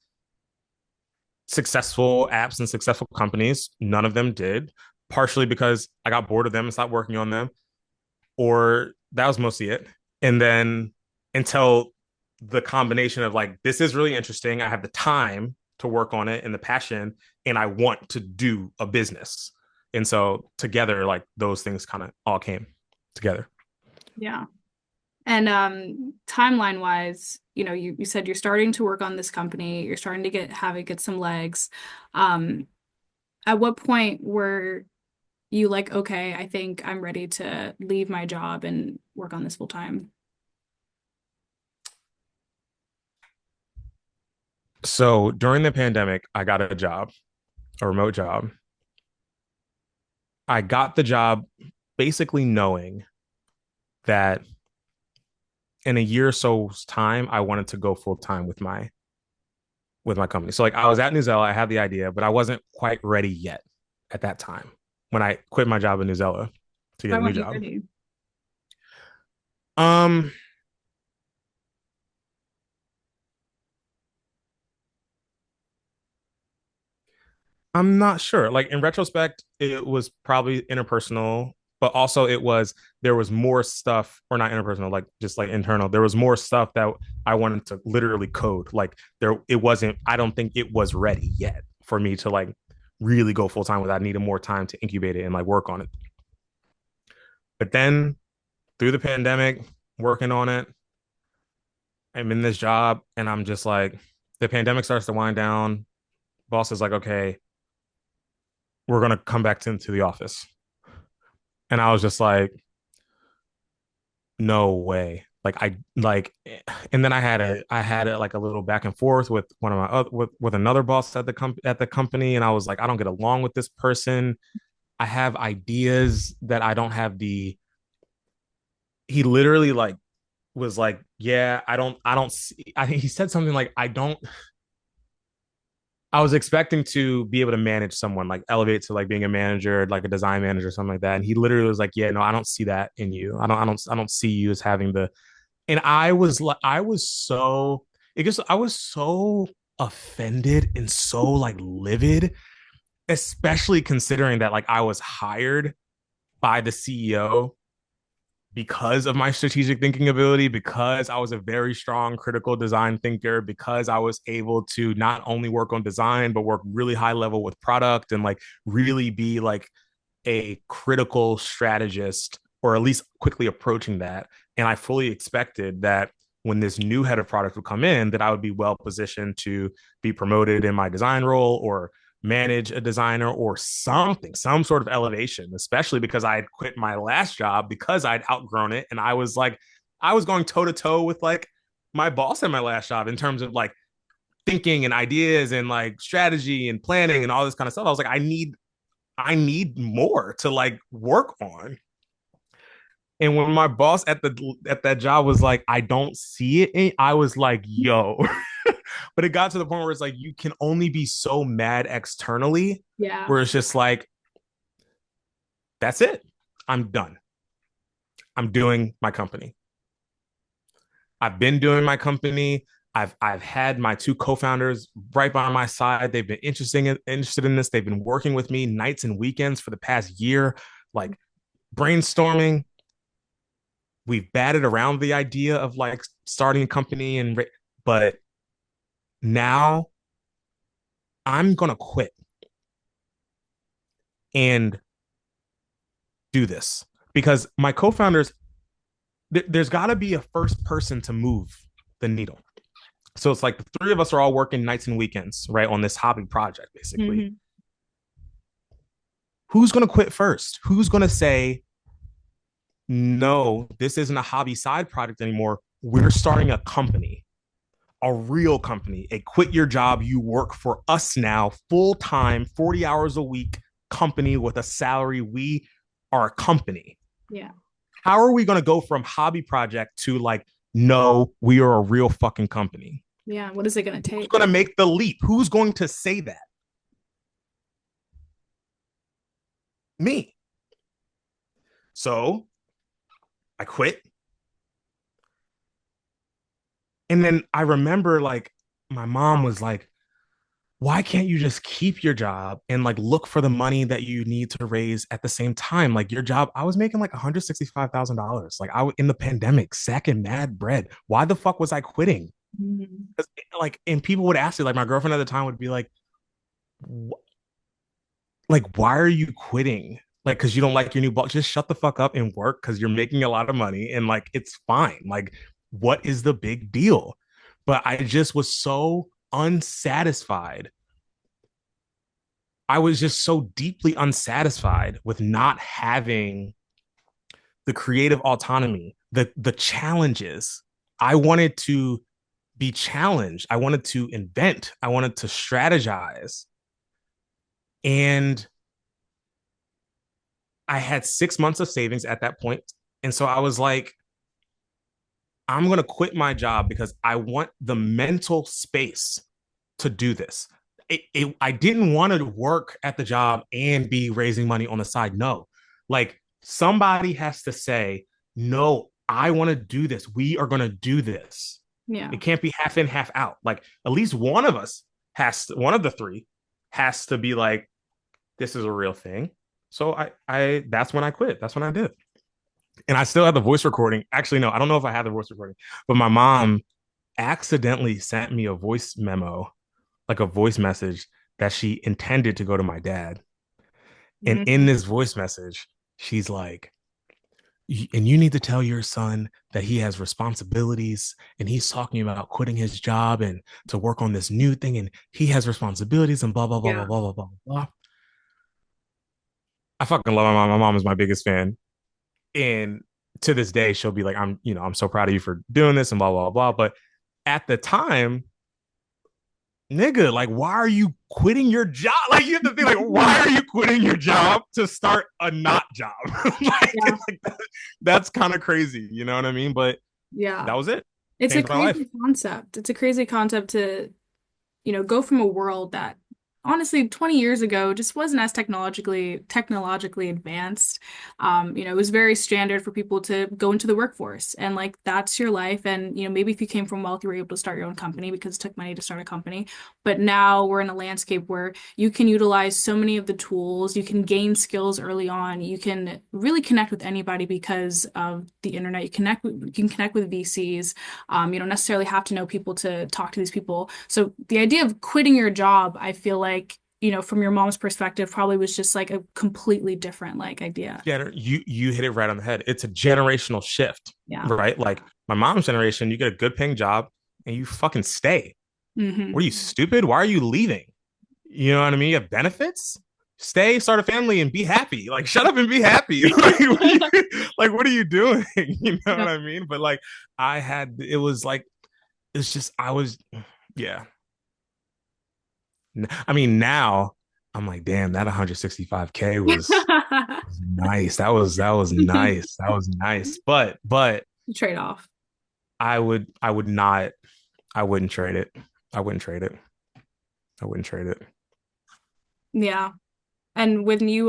successful apps and successful companies. None of them did, partially because I got bored of them and stopped working on them, or that was mostly it. And then until the combination of like, this is really interesting. I have the time to work on it and the passion, and I want to do a business. And so together, like those things kind of all came together. Yeah. And timeline wise, you said you're starting to work on this company, you're starting to have it get some legs. Um, at what point were you like, okay, I think I'm ready to leave my job and work on this full time? So during the pandemic, I got a job, a remote job. I got the job basically knowing that in a year or so's time, I wanted to go full time with my company. So like I was at Newzella, I had the idea, but I wasn't quite ready yet at that time when I quit my job in Newzella to get Why a new weren't you job. ready? Um, I'm not sure. Like in retrospect, it was probably interpersonal, but also there was more stuff, or not interpersonal, like just like internal. There was more stuff that I wanted to literally code. Like it wasn't. I don't think it was ready yet for me to like really go full time with. I needed more time to incubate it and like work on it. But then through the pandemic, working on it, I'm in this job, and I'm just like, the pandemic starts to wind down. Boss is like, okay, we're gonna come back into the office. And I was just like, no way. Like I like, and then I had a, like a little back and forth with one of my other, with another boss at the company, and I was like, I don't get along with this person. I have ideas that I don't have the. He literally like was like, yeah, I don't see. I think he said something like, I don't. I was expecting to be able to manage someone, like elevate to like being a manager, like a design manager, or something like that. And he literally was like, "Yeah, no, I don't see that in you. I don't see you as having the." And I was like, I was so offended and so like livid, especially considering that like I was hired by the CEO because of my strategic thinking ability, because I was a very strong critical design thinker, because I was able to not only work on design, but work really high level with product and like really be like a critical strategist, or at least quickly approaching that. And I fully expected that when this new head of product would come in, that I would be well positioned to be promoted in my design role or manage a designer or something, some sort of elevation, especially because I had quit my last job because I'd outgrown it. And I was like, I was going toe to toe with like my boss at my last job in terms of like thinking and ideas and like strategy and planning and all this kind of stuff. I was like, I need more to like work on. And when my boss at that job was like, I don't see it, I was like, yo. But it got to the point where it's like you can only be so mad externally, Yeah. where it's just like, that's it. I'm done. I'm doing my company. I've been doing my company. I've had my two co-founders right by my side. They've been interested in this. They've been working with me nights and weekends for the past year, like brainstorming. We've batted around the idea of like starting a company, but now I'm gonna quit and do this because my co-founders, there's got to be a first person to move the needle. So it's like the three of us are all working nights and weekends, right, on this hobby project, basically. Hmm. Who's gonna quit first? Who's gonna say, no, this isn't a hobby side project anymore? We're starting a company, a real company, a quit your job, you work for us now, full time, 40 hours a week company with a salary. We are a company. Yeah. How are we going to go from hobby project to like, no, we are a real fucking company? Yeah. What is it going to Who's take? going to make the leap? Who's going to say that? Me. So I quit. And then I remember like my mom was like, why can't you just keep your job and like look for the money that you need to raise at the same time? Like your job, I was making like $165,000. Like in the pandemic, sacking mad bread. Why the fuck was I quitting? Mhm. Like, and people would ask me, like my girlfriend at the time would be like, why are you quitting? Like, because you don't like your new boss. Just shut the fuck up and work because you're making a lot of money and like it's fine. Like, what is the big deal? But I just was so unsatisfied. I was just so deeply unsatisfied with not having the creative autonomy, the challenges. I wanted to be challenged. I wanted to invent. I wanted to strategize. And I had 6 months of savings at that point. And so I was like, I'm going to quit my job because I want the mental space to do this. I didn't want to work at the job and be raising money on the side. No, like somebody has to say, no, I want to do this. We are going to do this. Yeah. It can't be half in, half out. Like at least one of us one of the three has to be like, this is a real thing. So that's when I quit. That's when I did. And I still have the voice recording. Actually, no, I don't know if I have the voice recording, but my mom accidentally sent me a voice memo, like a voice message that she intended to go to my dad. And in Mhm. this voice message, she's like, and you need to tell your son that he has responsibilities and he's talking about quitting his job and to work on this new thing and he has responsibilities and blah blah blah blah Yeah. blah blah blah blah. I fucking love my mom. My mom is my biggest fan. And to this day, she'll be like, I'm so proud of you for doing this and blah, blah, blah. But at the time, nigga, like, why are you quitting your job? Like, you have to think, like, why are you quitting your job to start a not job? Yeah. That's kind of crazy. You know what I mean? But Yeah. that was it. It's a Changed my life. crazy concept. It's a crazy concept to, go from a world that honestly 20 years ago just wasn't as technologically advanced. It was very standard for people to go into the workforce and like that's your life. And maybe if you came from wealth, you were able to start your own company because it took money to start a company. But now we're in a landscape where you can utilize so many of the tools, you can gain skills early on, you can really connect with anybody because of the internet. You can connect with VCs. You don't necessarily have to know people to talk to these people. So the idea of quitting your job, I feel like, from your mom's perspective, probably was just like a completely different like idea. You hit it right on the head. It's a generational shift, Yeah. right? Like my mom's generation, you get a good paying job and you fucking stay. What are you Hmm. stupid? Why are you leaving? You know what I mean? You have benefits. Stay, start a family, and be happy. Like, shut up and be happy. What are you doing? You know Yeah. what I mean? But like, it was like, it's just, yeah. I mean, now I'm like, damn, that 165K was nice. That was nice. That was nice. But Trade-off. I would not, I wouldn't trade it. I wouldn't trade it. I wouldn't trade it. Yeah. And when you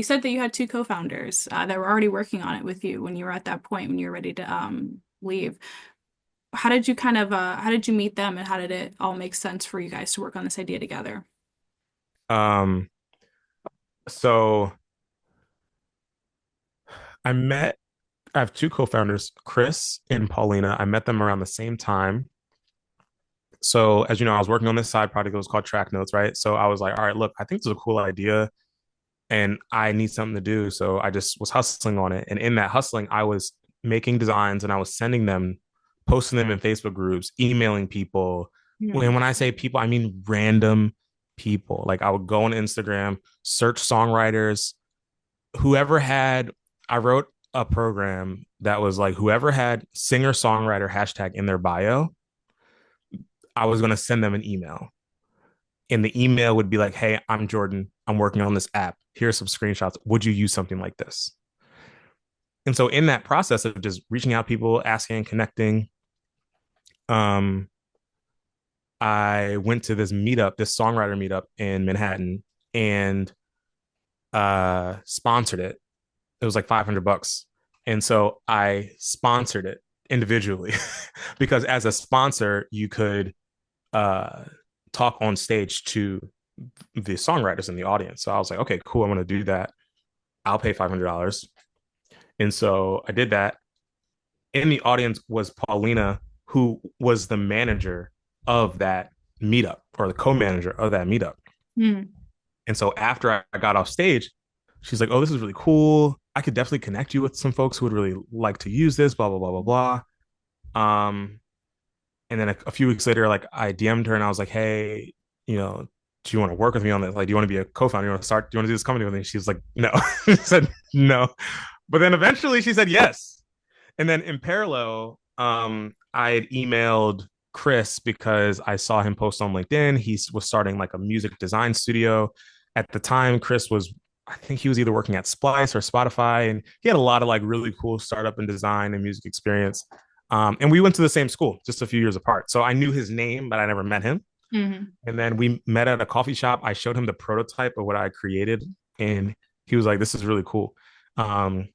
said that you had two co-founders that were already working on it with you when you were at that point when you were ready to leave. How did you meet them and how did it all make sense for you guys to work on this idea together? Um, so I met I have two co-founders, Chris and Paulina. I met them around the same time. So as you know, I was working on this side project. It was called Tracknotes, right? So I was like, all right, look, I think this is a cool idea and I need something to do. So I just was hustling on it. And in that hustling, I was making designs and I was sending them, posting them in Facebook groups, emailing people. Hmm. And when I say people, I mean random people. Like I would go on Instagram, search songwriters, whoever had, I wrote a program that was like whoever had singer songwriter hashtag in their bio, I was going to send them an email. And the email would be like, hey, I'm Jordan. I'm working on this app. Here's some screenshots. Would you use something like this? And so in that process of just reaching out people, asking, connecting, um, I went to this meetup, this songwriter meetup in Manhattan, and sponsored it. It was like $500. And so I sponsored it individually because as a sponsor, you could uh, talk on stage to the songwriters in the audience. So I was like, okay, cool. I'm going to do that. I'll pay $500. And so I did that. In the audience was Paulina, who was the manager of that meetup or the co-manager of that meetup. Mm. And so after I got off stage, she's like, "Oh, this is really cool. I could definitely connect you with some folks who would really like to use this." Blah blah blah blah blah. And then a few weeks later, like I DM'd her and I was like, "Hey, you know, do you want to work with me on this? Like, do you want to be a co-founder? You want to start? Do you want to do this company with me?" She was like, "No." She said no, but then eventually she said yes. And then in parallel, I had emailed Chris because I saw him post on LinkedIn. He was starting like a music design studio. At the time, Chris was, I think he was either working at Splice or Spotify, and he had a lot of like really cool startup and design and music experience. And we went to the same school, just a few years apart. So I knew his name, but I never met him. Hmm. And then we met at a coffee shop. I showed him the prototype of what I created, and he was like, "This is really cool." Um,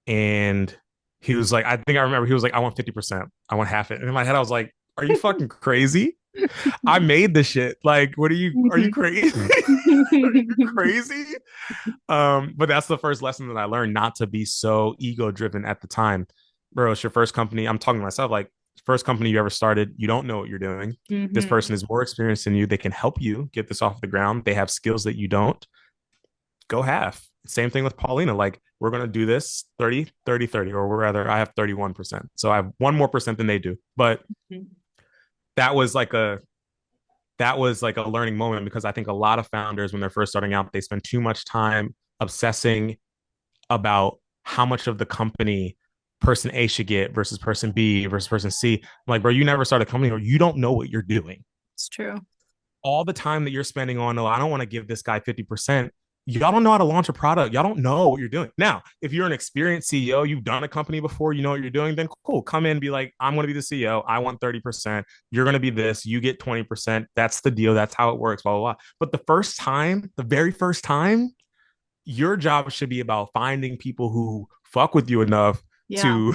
and he was like, I think I remember he was like, "I want 50%. I want half it." And in my head, I was like, "Are you fucking crazy? I made this shit. Like, what are you crazy? Are you crazy?" But that's the first lesson that I learned, not to be so ego driven at the time. Bro, it's your first company. I'm talking to myself, like, first company you ever started, you don't know what you're doing. This Hmm. person is more experienced than you. They can help you get this off the ground. They have skills that you don't. Go half. Same thing with Paulina. Like, we're going to do this 30, 30, 30, or rather, I have 31%. So I have one more percent than they do. But that was like a that was like a learning moment because I think a lot of founders, when they're first starting out, they spend too much time obsessing about how much of the company person A should get versus person B versus person C. I'm like, bro, you never start a company or you don't know what you're doing. It's true. All the time that you're spending on, oh, I don't want to give this guy 50%. Y'all don't know how to launch a product. Y'all don't know what you're doing. Now, if you're an experienced CEO, you've done a company before, you know what you're doing, then cool. Come in and be like, I'm going to be the CEO. I want 30%. You're going to be this. You get 20%. That's the deal. That's how it works, blah, blah, blah. But the first time, the very first time, your job should be about finding people who fuck with you enough Yeah. to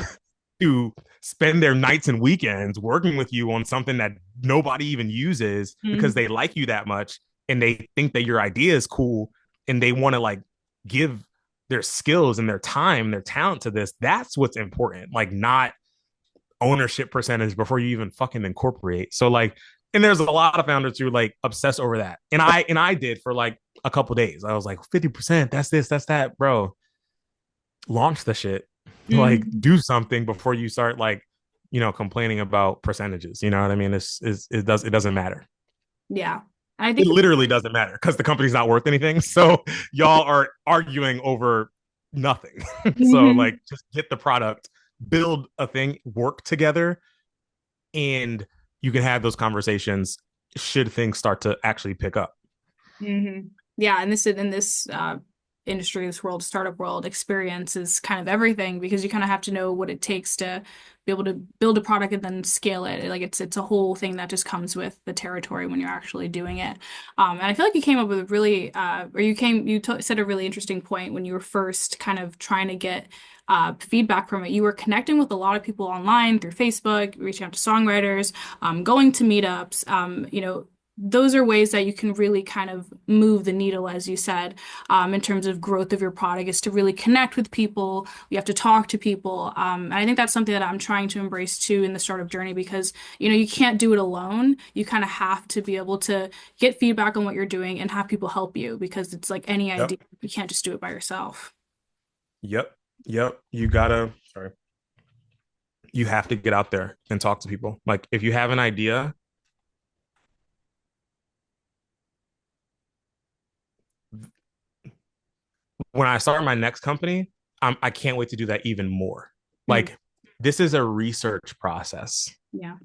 to spend their nights and weekends working with you on something that nobody even uses because Hmm. they like you that much and they think that your idea is cool and they want to like give their skills and their time and their talent to this. That's what's important, like not ownership percentage before you even fucking incorporate. So like, and there's a lot of founders who like obsess over that. And I did for like a couple days. I was like 50%, that's this, that's that, bro. Launch the shit. Like Hmm. do something before you start like, complaining about percentages. You know what I mean? It doesn't matter. Yeah. I It think literally doesn't matter because the company's not worth anything. So y'all are arguing over nothing. So like Mhm. just get the product, build a thing, work together, and you can have those conversations should things start to actually pick up. Hmm. Yeah, and this in this industry, this world, startup world, experience is kind of everything because you kind of have to know what it takes to be able to build a product and then scale it. Like it's a whole thing that just comes with the territory when you're actually doing it. And I feel like you came up with a really, or said a really interesting point when you were first kind of trying to get feedback from it. You were connecting with a lot of people online through Facebook, reaching out to songwriters, going to meetups, those are ways that you can really kind of move the needle, as you said, in terms of growth of your product, is to really connect with people. You have to talk to people. And I think that's something that I'm trying to embrace too in the startup journey because, you can't do it alone. You kind of have to be able to get feedback on what you're doing and have people help you because it's like any idea. Yep. You can't just do it by yourself. Yep. Yep. You have to get out there and talk to people. Like if you have an idea, when I start my next company, I can't wait to do that even more. Mm, Like this is a research process. yeah.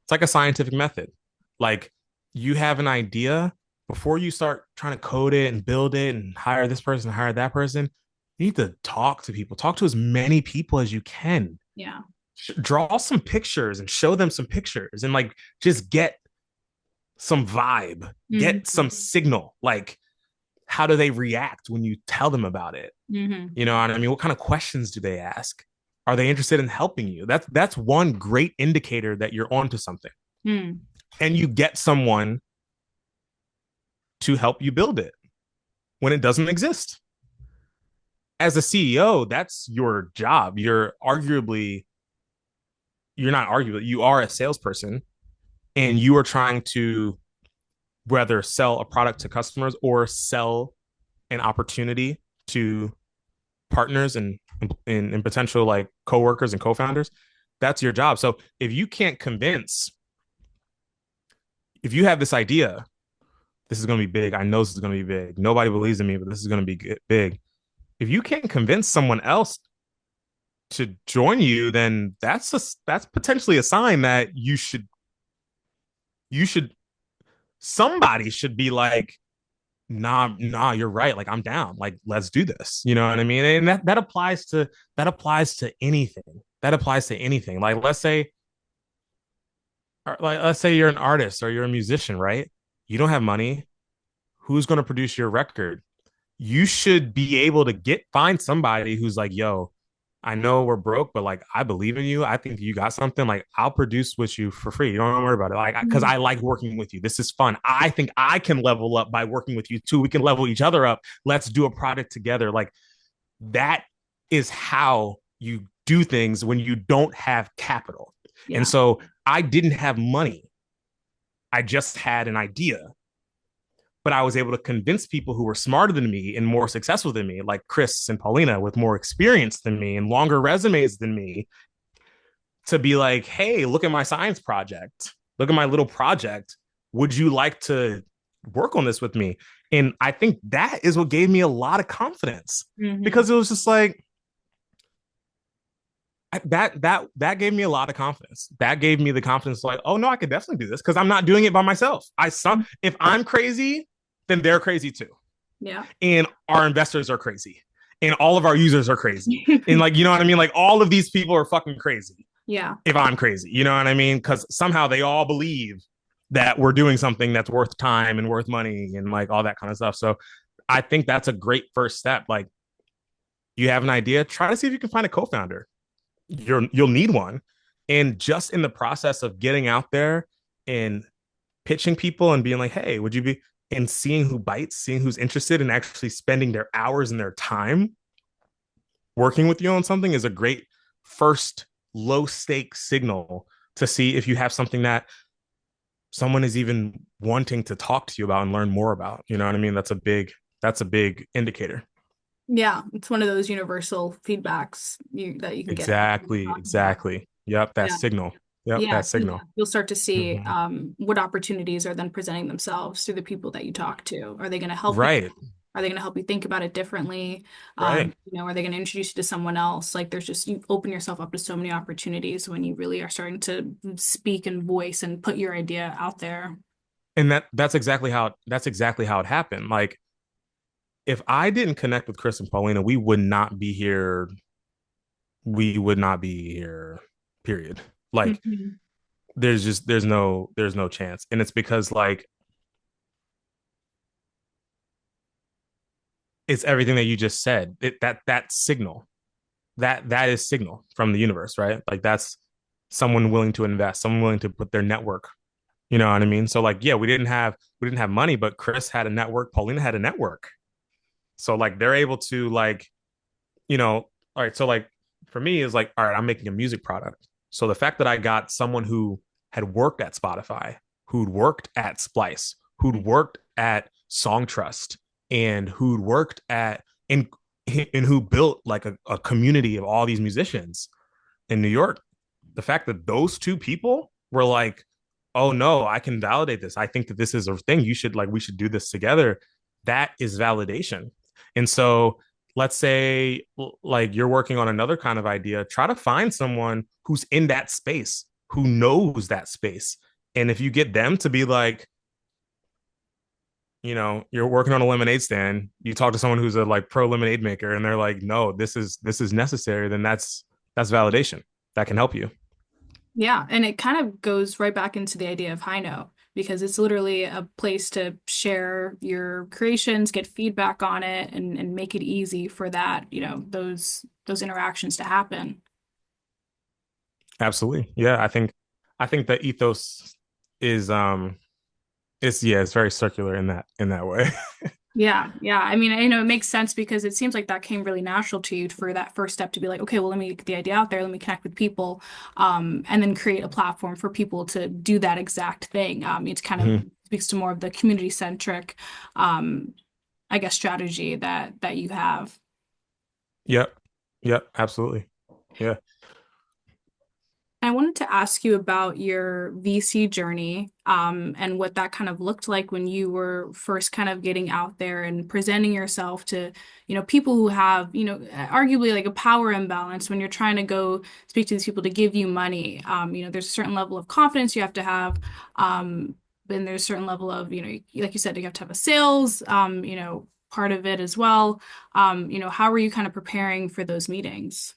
It's like a scientific method. Like you have an idea before you start trying to code it and build it and hire this person, hire that person. You need to talk to people, talk to as many people as you can. Yeah. Draw some pictures and show them some pictures and like just get some vibe, get Mm-hmm. some signal. Like, how do they react when you tell them about it? Mm-hmm. You know what I mean? What kind of questions do they ask? Are they interested in helping you? That's one great indicator that you're onto something. Mm. And you get someone to help you build it when it doesn't exist. As a CEO, that's your job. You're not arguably, you are a salesperson and you are trying to whether sell a product to customers or sell an opportunity to partners and potential like coworkers and co-founders. That's your job. So if you can't convince, if you have this idea, this is going to be big. I know this is going to be big. Nobody believes in me, but this is going to be big. If you can't convince someone else to join you, then that's potentially a sign that you should somebody should be like, nah, you're right. Like I'm down. Like let's do this. You know what I mean? And that applies to anything. That applies to anything. Like let's say you're an artist or you're a musician, right? You don't have money. Who's going to produce your record? You should be able to get find somebody who's like, yo, I know we're broke, but like I believe in you. I think you got something. Like I'll produce with you for free. You don't worry about it. Like because Mm. I like working with you. This is fun. I think I can level up by working with you too. We can level each other up. Let's do a product together. Like that is how you do things when you don't have capital. And Yeah. so I didn't have money. I just had an idea, but I was able to convince people who were smarter than me and more successful than me, like Chris and Paulina with more experience than me and longer resumes than me, to be like, hey, look at my science project. Look at my little project. Would you like to work on this with me? And I think that is what gave me a lot of confidence Mm-hmm. because it was just like, that gave me a lot of confidence. That gave me the confidence, like, oh no, I could definitely do this because I'm not doing it by myself. If I'm crazy, then they're crazy too, Yeah. and our investors are crazy, and all of our users are crazy, and like you know what I mean. Like all of these people are fucking crazy. Yeah. If I'm crazy, you know what I mean? Because somehow they all believe that we're doing something that's worth time and worth money and like all that kind of stuff. So I think that's a great first step. Like you have an idea, try to see if you can find a co-founder. You'll need one, and just in the process of getting out there and pitching people and being like, hey, would you be, and seeing who bites, seeing who's interested, and actually spending their hours and their time working with you on something is a great first low stakes signal to see if you have something that someone is even wanting to talk to you about and learn more about. You know what I mean? That's a big indicator. Yeah. It's one of those universal feedbacks that you can get from Exactly, talking about. exactly. Yep, that Yeah. signal. Yep, Yeah. that So signal. you'll start to see Mm-hmm. what opportunities are then presenting themselves through the people that you talk to. Are they going to help you? Right, Are they going to help you think about it differently? right. Are they going to introduce you to someone else? Like there's just, you open yourself up to so many opportunities when you really are starting to speak and voice and put your idea out there. And that's exactly how it happened. Like if I didn't connect with Chris and Paulina, we would not be here. We would not be here. Period. Like Mhm. there's no chance. And it's because like it's everything that you just said. That signal. That is signal from the universe, right? Like that's someone willing to invest, someone willing to put their network. You know what I mean? So like, yeah, we didn't have money, but Chris had a network, Paulina had a network. So like they're able to like, all right, so like for me is like, all right, I'm making a music product. So the fact that I got someone who had worked at Spotify, who'd worked at Splice, who'd worked at Songtrust, and who'd worked at and who built like a community of all these musicians in New York, the fact that those two people were like, oh no, I can validate this. I think that this is a thing. We should do this together. That is validation. And so let's say like you're working on another kind of idea, try to find someone who's in that space, who knows that space. And if you get them to be like, you're working on a lemonade stand, you talk to someone who's a like pro lemonade maker and they're like, no, this is necessary, then that's validation that can help you. Yeah, and it kind of goes right back into the idea of HighNote because it's literally a place to share your creations, get feedback on it, and make it easy for that, those interactions to happen. Absolutely. Yeah, I think the ethos is it's very circular in that way. Yeah, yeah. I mean, it makes sense because it seems like that came really natural to you for that first step to be like, okay, well, let me get the idea out there, let me connect with people, and then create a platform for people to do that exact thing. It kind of Mhm. speaks to more of the community centric, um, I guess, strategy that you have. Yep. Yep, absolutely. Yeah. I wanted to ask you about your VC journey, and what that kind of looked like when you were first kind of getting out there and presenting yourself to, people who have, arguably like a power imbalance when you're trying to go speak to these people to give you money. There's a certain level of confidence you have to have. Then there's a certain level of, like you said, you have to have a sales, part of it as well. How were you kind of preparing for those meetings?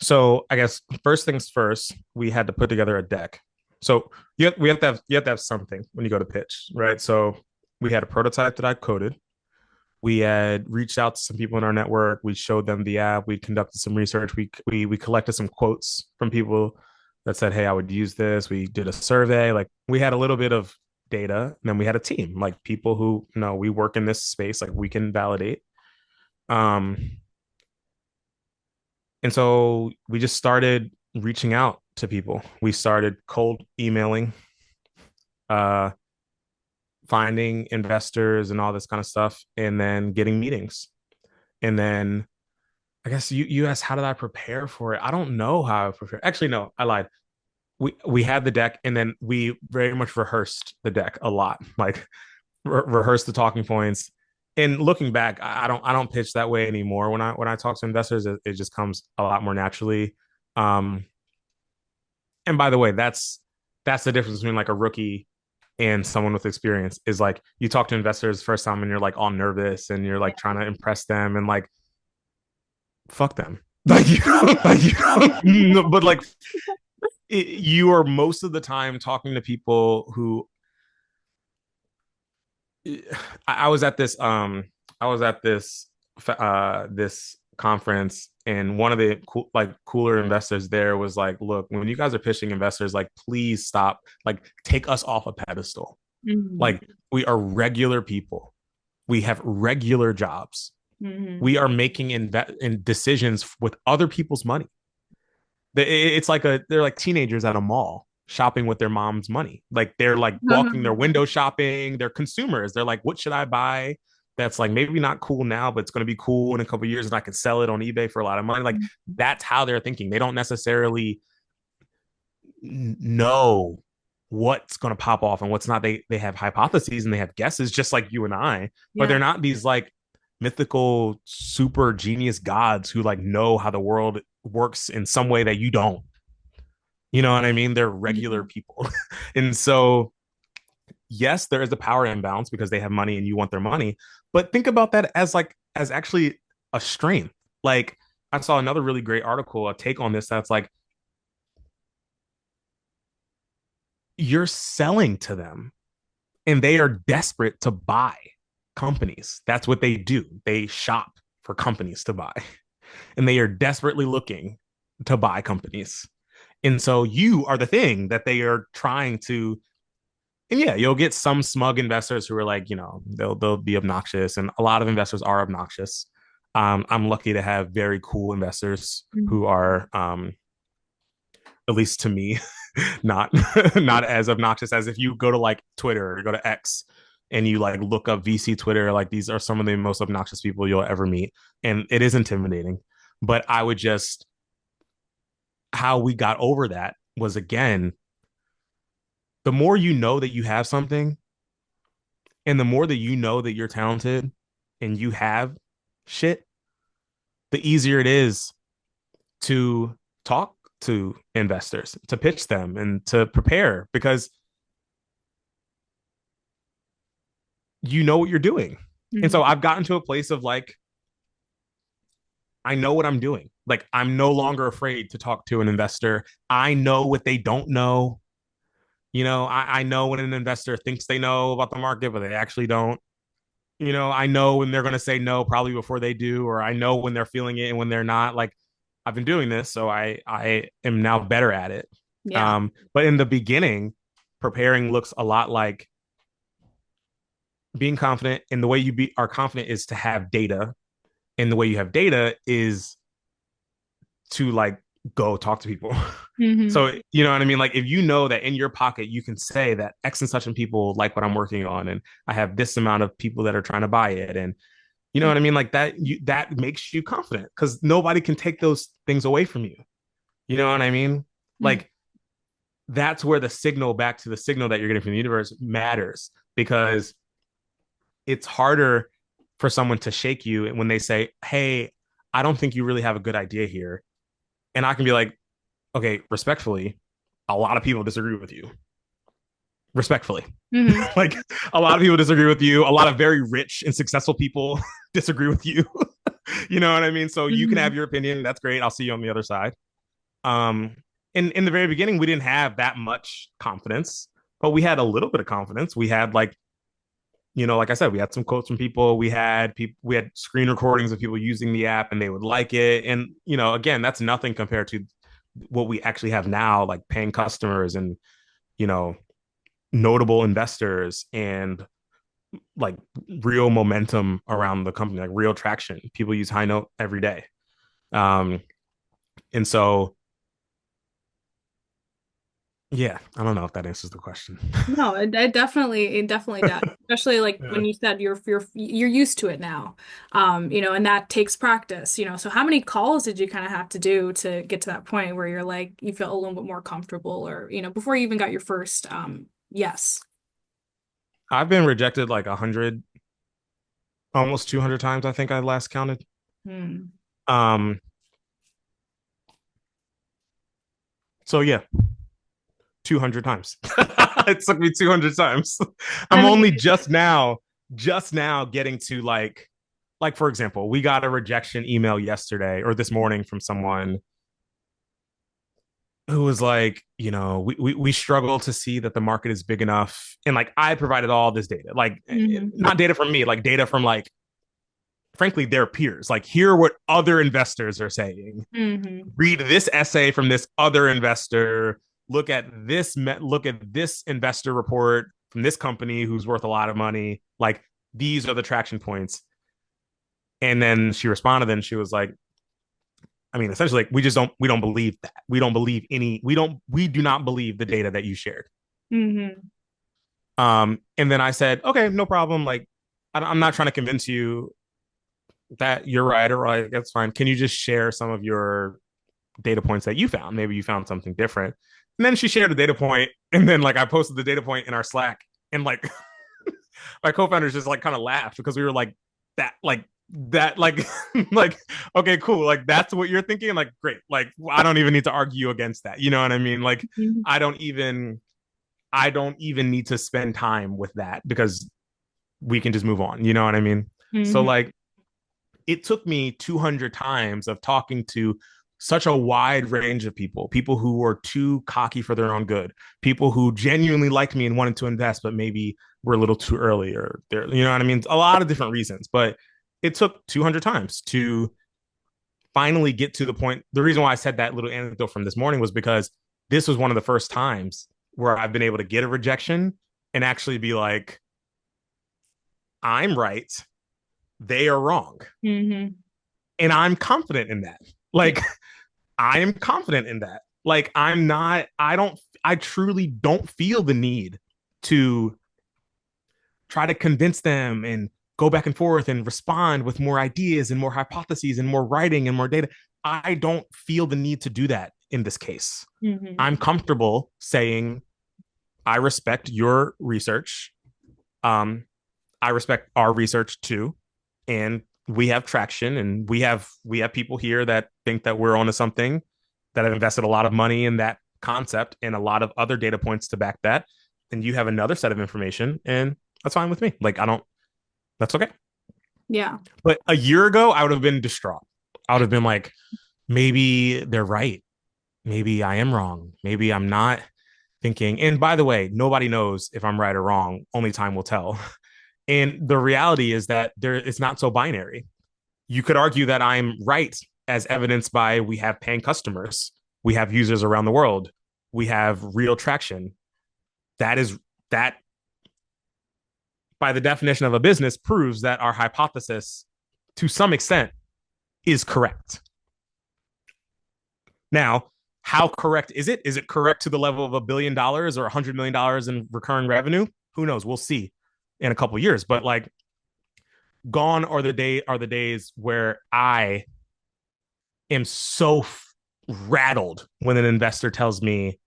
So I guess first things first, we had to put together a deck. So we have to have something when you go to pitch, right? So we had a prototype that I coded. We had reached out to some people in our network. We showed them the app. We conducted some research. We collected some quotes from people that said, "Hey, I would use this." We did a survey. Like we had a little bit of data, and then we had a team, like people who know we work in this space, like we can validate. Um, and so we just started reaching out to people. We started cold emailing, uh, finding investors and all this kind of stuff, and then getting meetings. And then I guess you asked how did I prepare for it? I don't know how I prepare. Actually, no, I lied. We had the deck, and then we very much rehearsed the deck a lot. Like rehearsed the talking points. And looking back, I don't pitch that way anymore. When I talk to investors, it just comes a lot more naturally. Um, and by the way, that's the difference between like a rookie and someone with experience is like you talk to investors first time and you're like all nervous and you're like trying to impress them and like fuck them. Like but like you are most of the time talking to people who I was at this this conference and one of the cooler investors there was like, look, when you guys are pitching investors, like please stop, like take us off a pedestal. Mhm. Like we are regular people. We have regular jobs. Mhm. We are making in decisions with other people's money. It's like they're like teenagers at a mall shopping with their mom's money. Like they're like walking their window shopping. They're consumers. They're like, what should I buy? That's like maybe not cool now, but it's going to be cool in a couple of years, and I can sell it on eBay for a lot of money. Like that's how they're thinking. They don't necessarily know what's going to pop off and what's not. They have hypotheses and they have guesses, just like you and I, but Yeah. they're not these like mythical super genius gods who like know how the world works in some way that you don't. You know what I mean? They're regular Yeah. people. And so, yes, there is a power imbalance because they have money and you want their money. But think about that as like, as actually a strength. Like, I saw another really great article, a take on this that's like, you're selling to them and they are desperate to buy companies. That's what they do. They shop for companies to buy and they are desperately looking to buy companies. And so you are the thing that they are trying to. And yeah, you'll get some smug investors who are like, they'll be obnoxious, and a lot of investors are obnoxious. I'm lucky to have very cool investors who are, at least to me, not not as obnoxious as if you go to like Twitter or go to X and you like look up VC Twitter. Like these are some of the most obnoxious people you'll ever meet, and it is intimidating. But I would just how we got over that was again the more you know that you have something and the more that you know that you're talented and you have shit, the easier it is to talk to investors, to pitch them, and to prepare because you know what you're doing. And so Hmm. I've gotten to a place of like, I know what I'm doing. Like, I'm no longer afraid to talk to an investor. I know what they don't know. I know when an investor thinks they know about the market, but they actually don't. I know when they're going to say no probably before they do, or I know when they're feeling it and when they're not. Like, I've been doing this, so I am now better at it. Yeah. But in the beginning, preparing looks a lot like being confident. And the way are confident is to have data, and the way you have data is to like go talk to people. Hmm. So you know what I mean? Like if you know that in your pocket you can say that X and such and people like what I'm working on, and I have this amount of people that are trying to buy it, and you know what I mean? Like that makes you confident because nobody can take those things away from you. You know what I mean? Hmm. Like that's where the signal back to the signal that you're getting from the universe matters because it's harder for someone to shake you when they say, "Hey, I don't think you really have a good idea here." And I can be like, "Okay, respectfully, a lot of people disagree with you." Respectfully. Hmm. Like a lot of people disagree with you. A lot of very rich and successful people disagree with you. You know what I mean? So you can have Hmm. your opinion. That's great. I'll see you on the other side. Um, in the very beginning, we didn't have that much confidence, but we had a little bit of confidence. We had like, like I said, we had some quotes from people. We had screen recordings of people using the app and they would like it. And again, that's nothing compared to what we actually have now, like paying customers and you know notable investors and like real momentum around the company, like real traction. People use HighNote every day. Um, and so, yeah, I don't know if that answers the question. No, it definitely does. Especially like Yeah. when you said you're used to it now. And that takes practice. So how many calls did you kind of have to do to get to that point where you're like you felt a little bit more comfortable or before you even got your first yes. I've been rejected like 100, almost 200 times. I think I last counted. Hmm. Um, so yeah, 200 times. It took me 200 times. I I'm mean, only just now getting to like for example, we got a rejection email yesterday or this morning from someone who was like, we struggle to see that the market is big enough. And like I provided all this data, like hmm. not data from me, like data from like frankly their peers. Like hear what other investors are saying. Hmm. Read this essay from this other investor. Look at this investor report from this company who's worth a lot of money. Like these are the traction points. And then she responded and she was like, I mean, essentially, like, we don't believe that. We do not believe the data that you shared. Hmm. And then I said, okay, no problem. Like, I'm not trying to convince you that you're right or right. That's fine. Can you just share some of your data points that you found? Maybe you found something different. And then she shared a data point, and then like I posted the data point in our Slack, and like my co-founders just like kind of laughed because we were like that like like okay cool like that's what you're thinking like great like I don't even need to argue against that, you know what I mean? Like Hmm. i don't even I don't even need to spend time with that because we can just move on, you know what I mean? So Hmm. like it took me 200 times of talking to such a wide range of people who were too cocky for their own good, people who genuinely liked me and wanted to invest, but maybe were a little too early or they're, you know what I mean? A lot of different reasons, but it took 200 times to finally get to the point. The reason why I said that little anecdote from this morning was because this was one of the first times where I've been able to get a rejection and actually be like, I'm right. They are wrong. Hmm. And I'm confident in that. Yeah. Like, I am confident in that. Like I'm not, I truly don't feel the need to try to convince them and go back and forth and respond with more ideas and more hypotheses and more writing and more data. I don't feel the need to do that in this case. Hmm. I'm comfortable saying, I respect your research. Um, I respect our research too. And we have traction, and we have people here that think that we're onto something, that have invested a lot of money in that concept and a lot of other data points to back that. And you have another set of information, and that's fine with me. Like, I don't, that's okay. Yeah. But a year ago, I would have been distraught. I would have been like, maybe they're right. Maybe I am wrong. Maybe I'm not thinking. And by the way, nobody knows if I'm right or wrong. Only time will tell. And the reality is that it's not so binary. You could argue that I'm right, as evidenced by we have paying customers, we have users around the world, we have real traction. That by the definition of a business proves that our hypothesis to some extent is correct. Now, how correct is it? Is it correct to the level of $1 billion or $100 million in recurring revenue? Who knows? We'll see in a couple of years. But like, gone are the days where I am so rattled when an investor tells me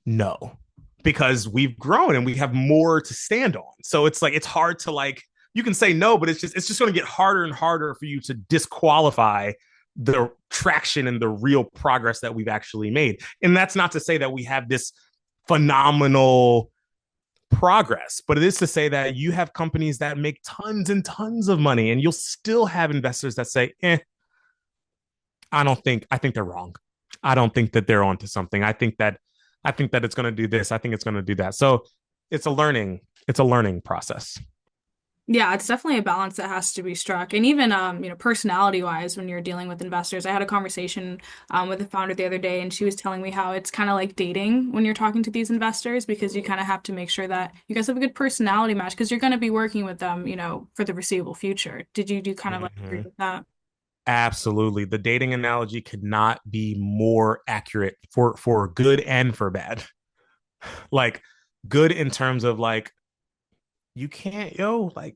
no, because we've grown and we have more to stand on. So it's like, it's hard to like, you can say no, but it's just going to get harder and harder for you to disqualify the traction and the real progress that we've actually made. And that's not to say that we have this phenomenal progress, but it is to say that you have companies that make tons and tons of money, and you'll still have investors that say, I think they're wrong. I don't think that they're onto something. I think that it's going to do this. I think it's going to do that. So it's a learning process. Yeah, it's definitely a balance that has to be struck. And even personality wise, when you're dealing with investors, I had a conversation with a founder the other day, and she was telling me how it's kind of like dating when you're talking to these investors, because you kind of have to make sure that you guys have a good personality match, because you're going to be working with them, for the foreseeable future. Did you do kind of like agree Mm-hmm. with that? Absolutely. The dating analogy could not be more accurate for good and for bad. Like, good in terms of like, you can't, like,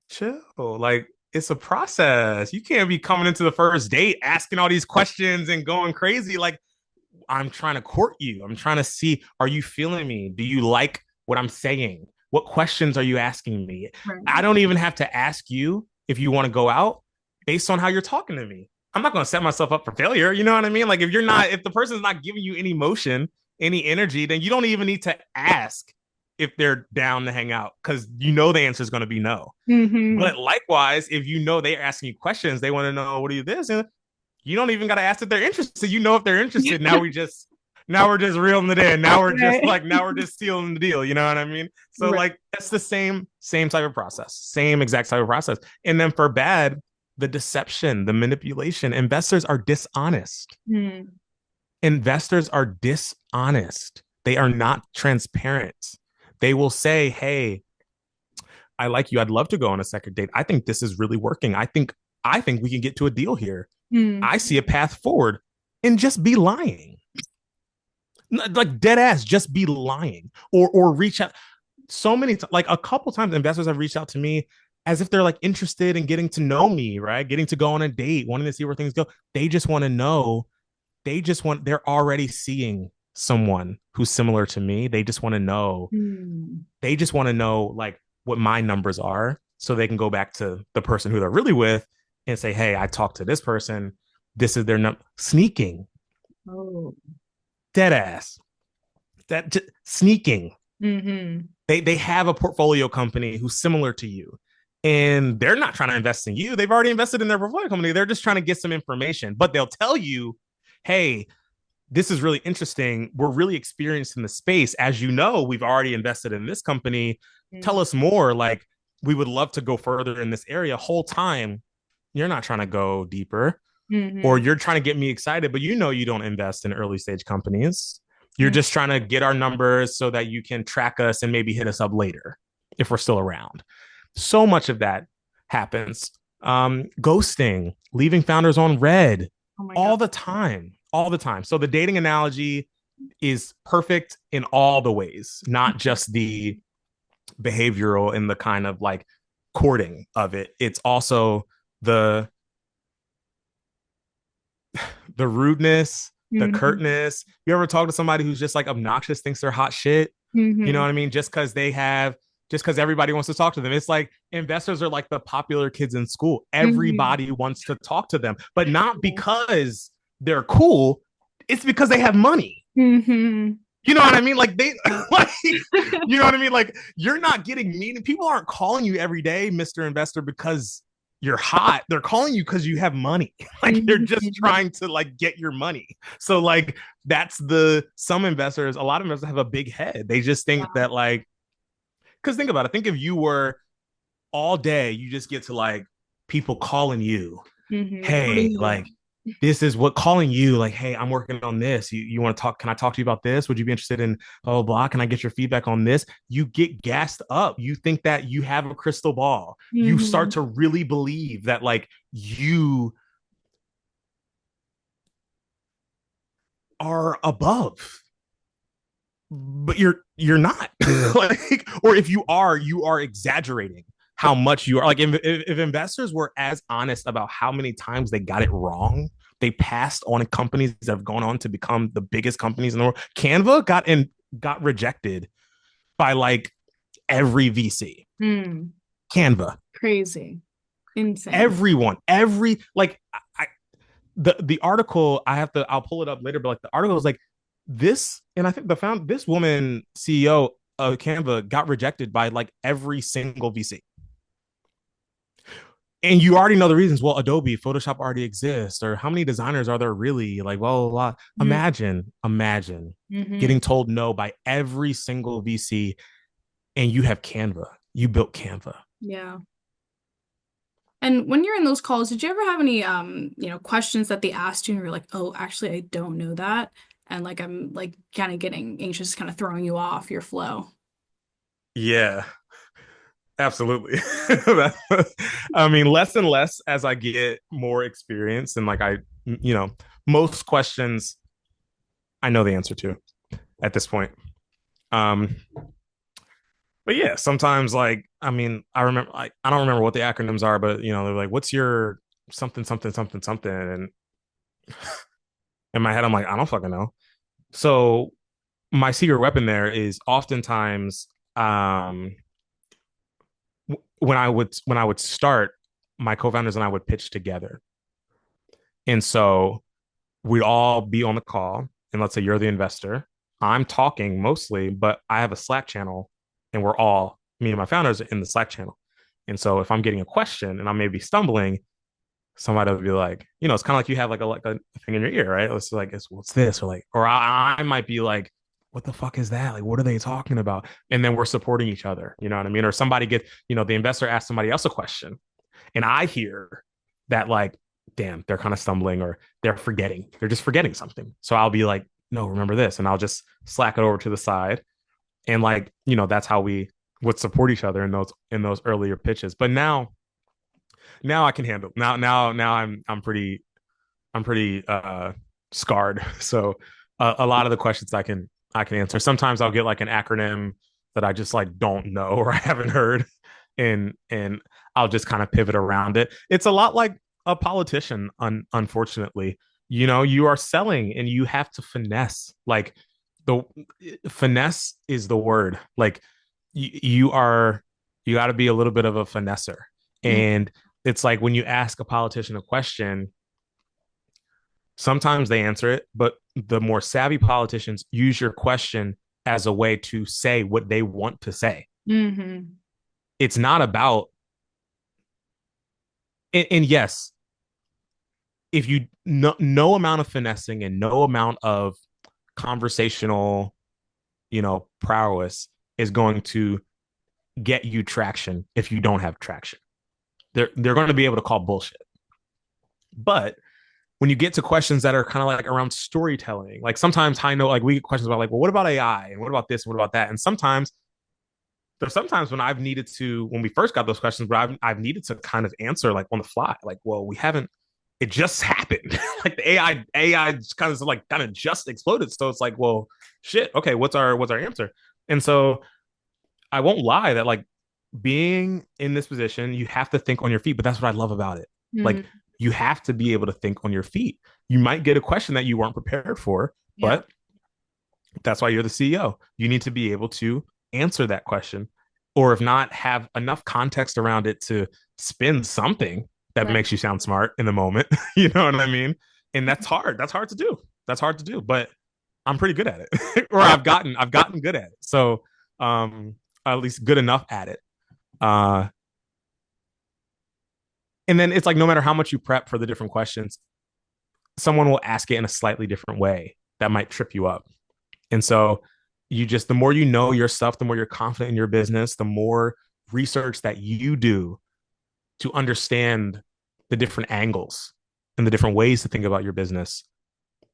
chill. Like, it's a process. You can't be coming into the first date asking all these questions and going crazy. Like, I'm trying to court you. I'm trying to see, are you feeling me? Do you like what I'm saying? What questions are you asking me? Right. I don't even have to ask you if you want to go out based on how you're talking to me. I'm not going to set myself up for failure. You know what I mean? Like, if the person's not giving you any motion, any energy, then you don't even need to ask if they're down to hang out, because you know the answer is going to be no. Hmm. But likewise, if you know they're asking you questions, they want to know, what are you this? And you don't even got to ask if they're interested. You know if they're interested. Now we're just reeling it in. Right. Now we're just sealing the deal. You know what I mean? So Right. like, that's the same type of process, same exact type of process. And then for bad, the deception, the manipulation. Investors are dishonest. Hmm. Investors are dishonest. They are not transparent. They will say, "Hey, I like you. I'd love to go on a second date. I think this is really working. I think we can get to a deal here. Hmm. I see a path forward," and just be lying. Like, dead ass, just be lying, or reach out. So many like a couple times investors have reached out to me as if they're like interested in getting to know me, right? Getting to go on a date, wanting to see where things go. They just want to know. They're already seeing someone who's similar to me. They just want to know. Hmm. They just want to know like what my numbers are, so they can go back to the person who they're really with and say, "Hey, I talked to this person. This is their number." Sneaking, Oh. dead ass, sneaking. Hmm. They have a portfolio company who's similar to you, and they're not trying to invest in you. They've already invested in their portfolio company. They're just trying to get some information, but they'll tell you, "Hey, this is really interesting. We're really experienced in the space. As you know, we've already invested in this company. Tell us more. Like, we would love to go further in this area." Whole time, you're not trying to go deeper, or Hmm. you're trying to get me excited, but you know you don't invest in early stage companies. You're just trying to get our numbers so that you can track us and maybe hit us up later if we're still around. So much of that happens. Ghosting, leaving founders on red, Oh my God. all the time, all the time. So the dating analogy is perfect in all the ways, not just the behavioral and the kind of like courting of it. It's also the the rudeness, the Hmm. curtness. You ever talk to somebody who's just like obnoxious, thinks they're hot shit? You know Hmm. what I mean? Just because they have just because everybody wants to talk to them. It's like investors are like the popular kids in school. Hmm. Everybody wants to talk to them, but not because they're cool. It's because they have money. Hmm. You know what I mean? Like they Yeah. like you know what I mean? Like you're not getting mean. People aren't calling you every day, Mr. Investor, because you're hot. They're calling you because you have money. Like they're just Mhm. trying to like get your money. So like that's the some investors, a lot of investors have a big head. They just think Yeah. that like because think about it. Think if you were all day, you just get to like people calling you, Putting hey, you like in. this is what calling you, like, hey, I'm working on this. You want to talk? Can I talk to you about this? Would you be interested in blah, blah, blah? Can I get your feedback on this? You get gassed up. You think that you have a crystal ball. You start Hmm. to really believe that like you are above, but you're not. Like, or if you are exaggerating how much you are. Like, if investors were as honest about how many times they got it wrong, they passed on companies that have gone on to become the biggest companies in the world. Canva got rejected by like every VC. Mm. Canva, Crazy. Insane. everyone, every like I, the article I'll pull it up later, but like the article is like this, and I think this woman CEO of Canva got rejected by like every single VC. And you already know the reasons. Well, Adobe, Photoshop already exists, or how many designers are there really? Like, well, blah, blah. Imagine Mm-hmm. getting told no by every single VC, and you have Canva. You built Canva. Yeah. And when you're in those calls, did you ever have any questions that they asked you and you're like, "Oh, actually, I don't know that." And like I'm like kind of getting anxious, kind of throwing you off your flow. Yeah, absolutely. I mean, less and less as I get more experience, and like you know, most questions I know the answer to at this point. Um, but yeah, sometimes like I mean, I remember I don't remember what the acronyms are, but you know, they're like, "What's your something something something something?" And in my head, I'm like, I don't fucking know. So my secret weapon there is oftentimes when I would start, my co-founders and I would pitch together, and so we'd all be on the call, and let's say you're the investor. I'm talking mostly, but I have a Slack channel, and we're all me and my founders are in the Slack channel. And so if I'm getting a question and I may be stumbling, somebody will be like, you know, it's kind of like you have like a thing in your ear, right? It's like, what's this? Or like, or I might be like, what the fuck is that? Like, what are they talking about? And then we're supporting each other. You know what I mean? Or somebody gets, you know, the investor asks somebody else a question, and I hear that like, damn, they're kind of stumbling or they're forgetting. They're just forgetting something. So I'll be like, no, remember this, and I'll just slack it over to the side, and like, you know, that's how we would support each other in those earlier pitches. But now I can handle. Now I'm pretty scarred. So a lot of the questions I can answer. Sometimes I'll get like an acronym that I just like don't know or I haven't heard, and I'll just kind of pivot around it. It's a lot like a politician. Unfortunately, you know, you are selling and you have to finesse. Like the finesse is the word. Like you are you got to be a little bit of a finesser, and it's like when you ask a politician a question, sometimes they answer it, but the more savvy politicians use your question as a way to say what they want to say. Mm-hmm. It's not about, and yes, if you no amount of finessing and no amount of conversational, you know, prowess is going to get you traction if you don't have traction. They're going to be able to call bullshit. But when you get to questions that are kind of like around storytelling, like sometimes high note, like we get questions about like, well, what about AI and what about this and what about that? And sometimes there's sometimes when I've needed to, when we first got those questions, but I've needed to kind of answer like on the fly, like, well, we haven't, it just happened. Like the AI kind of just exploded. So it's like, well, shit. Okay, what's our answer? And so I won't lie that like being in this position, you have to think on your feet, but that's what I love about it. Like Mm-hmm. you have to be able to think on your feet. You might get a question that you weren't prepared for, Yeah. but that's why you're the CEO. You need to be able to answer that question or if not, have enough context around it to spin something that Right. makes you sound smart in the moment. You know what I mean? And that's hard. That's hard to do. That's hard to do, but I'm pretty good at it. Or I've gotten good at it. So um at least good enough at it. Uh and then it's like no matter how much you prep for the different questions, someone will ask it in a slightly different way that might trip you up. And so the more you know your stuff, the more you're confident in your business, the more research that you do to understand the different angles and the different ways to think about your business,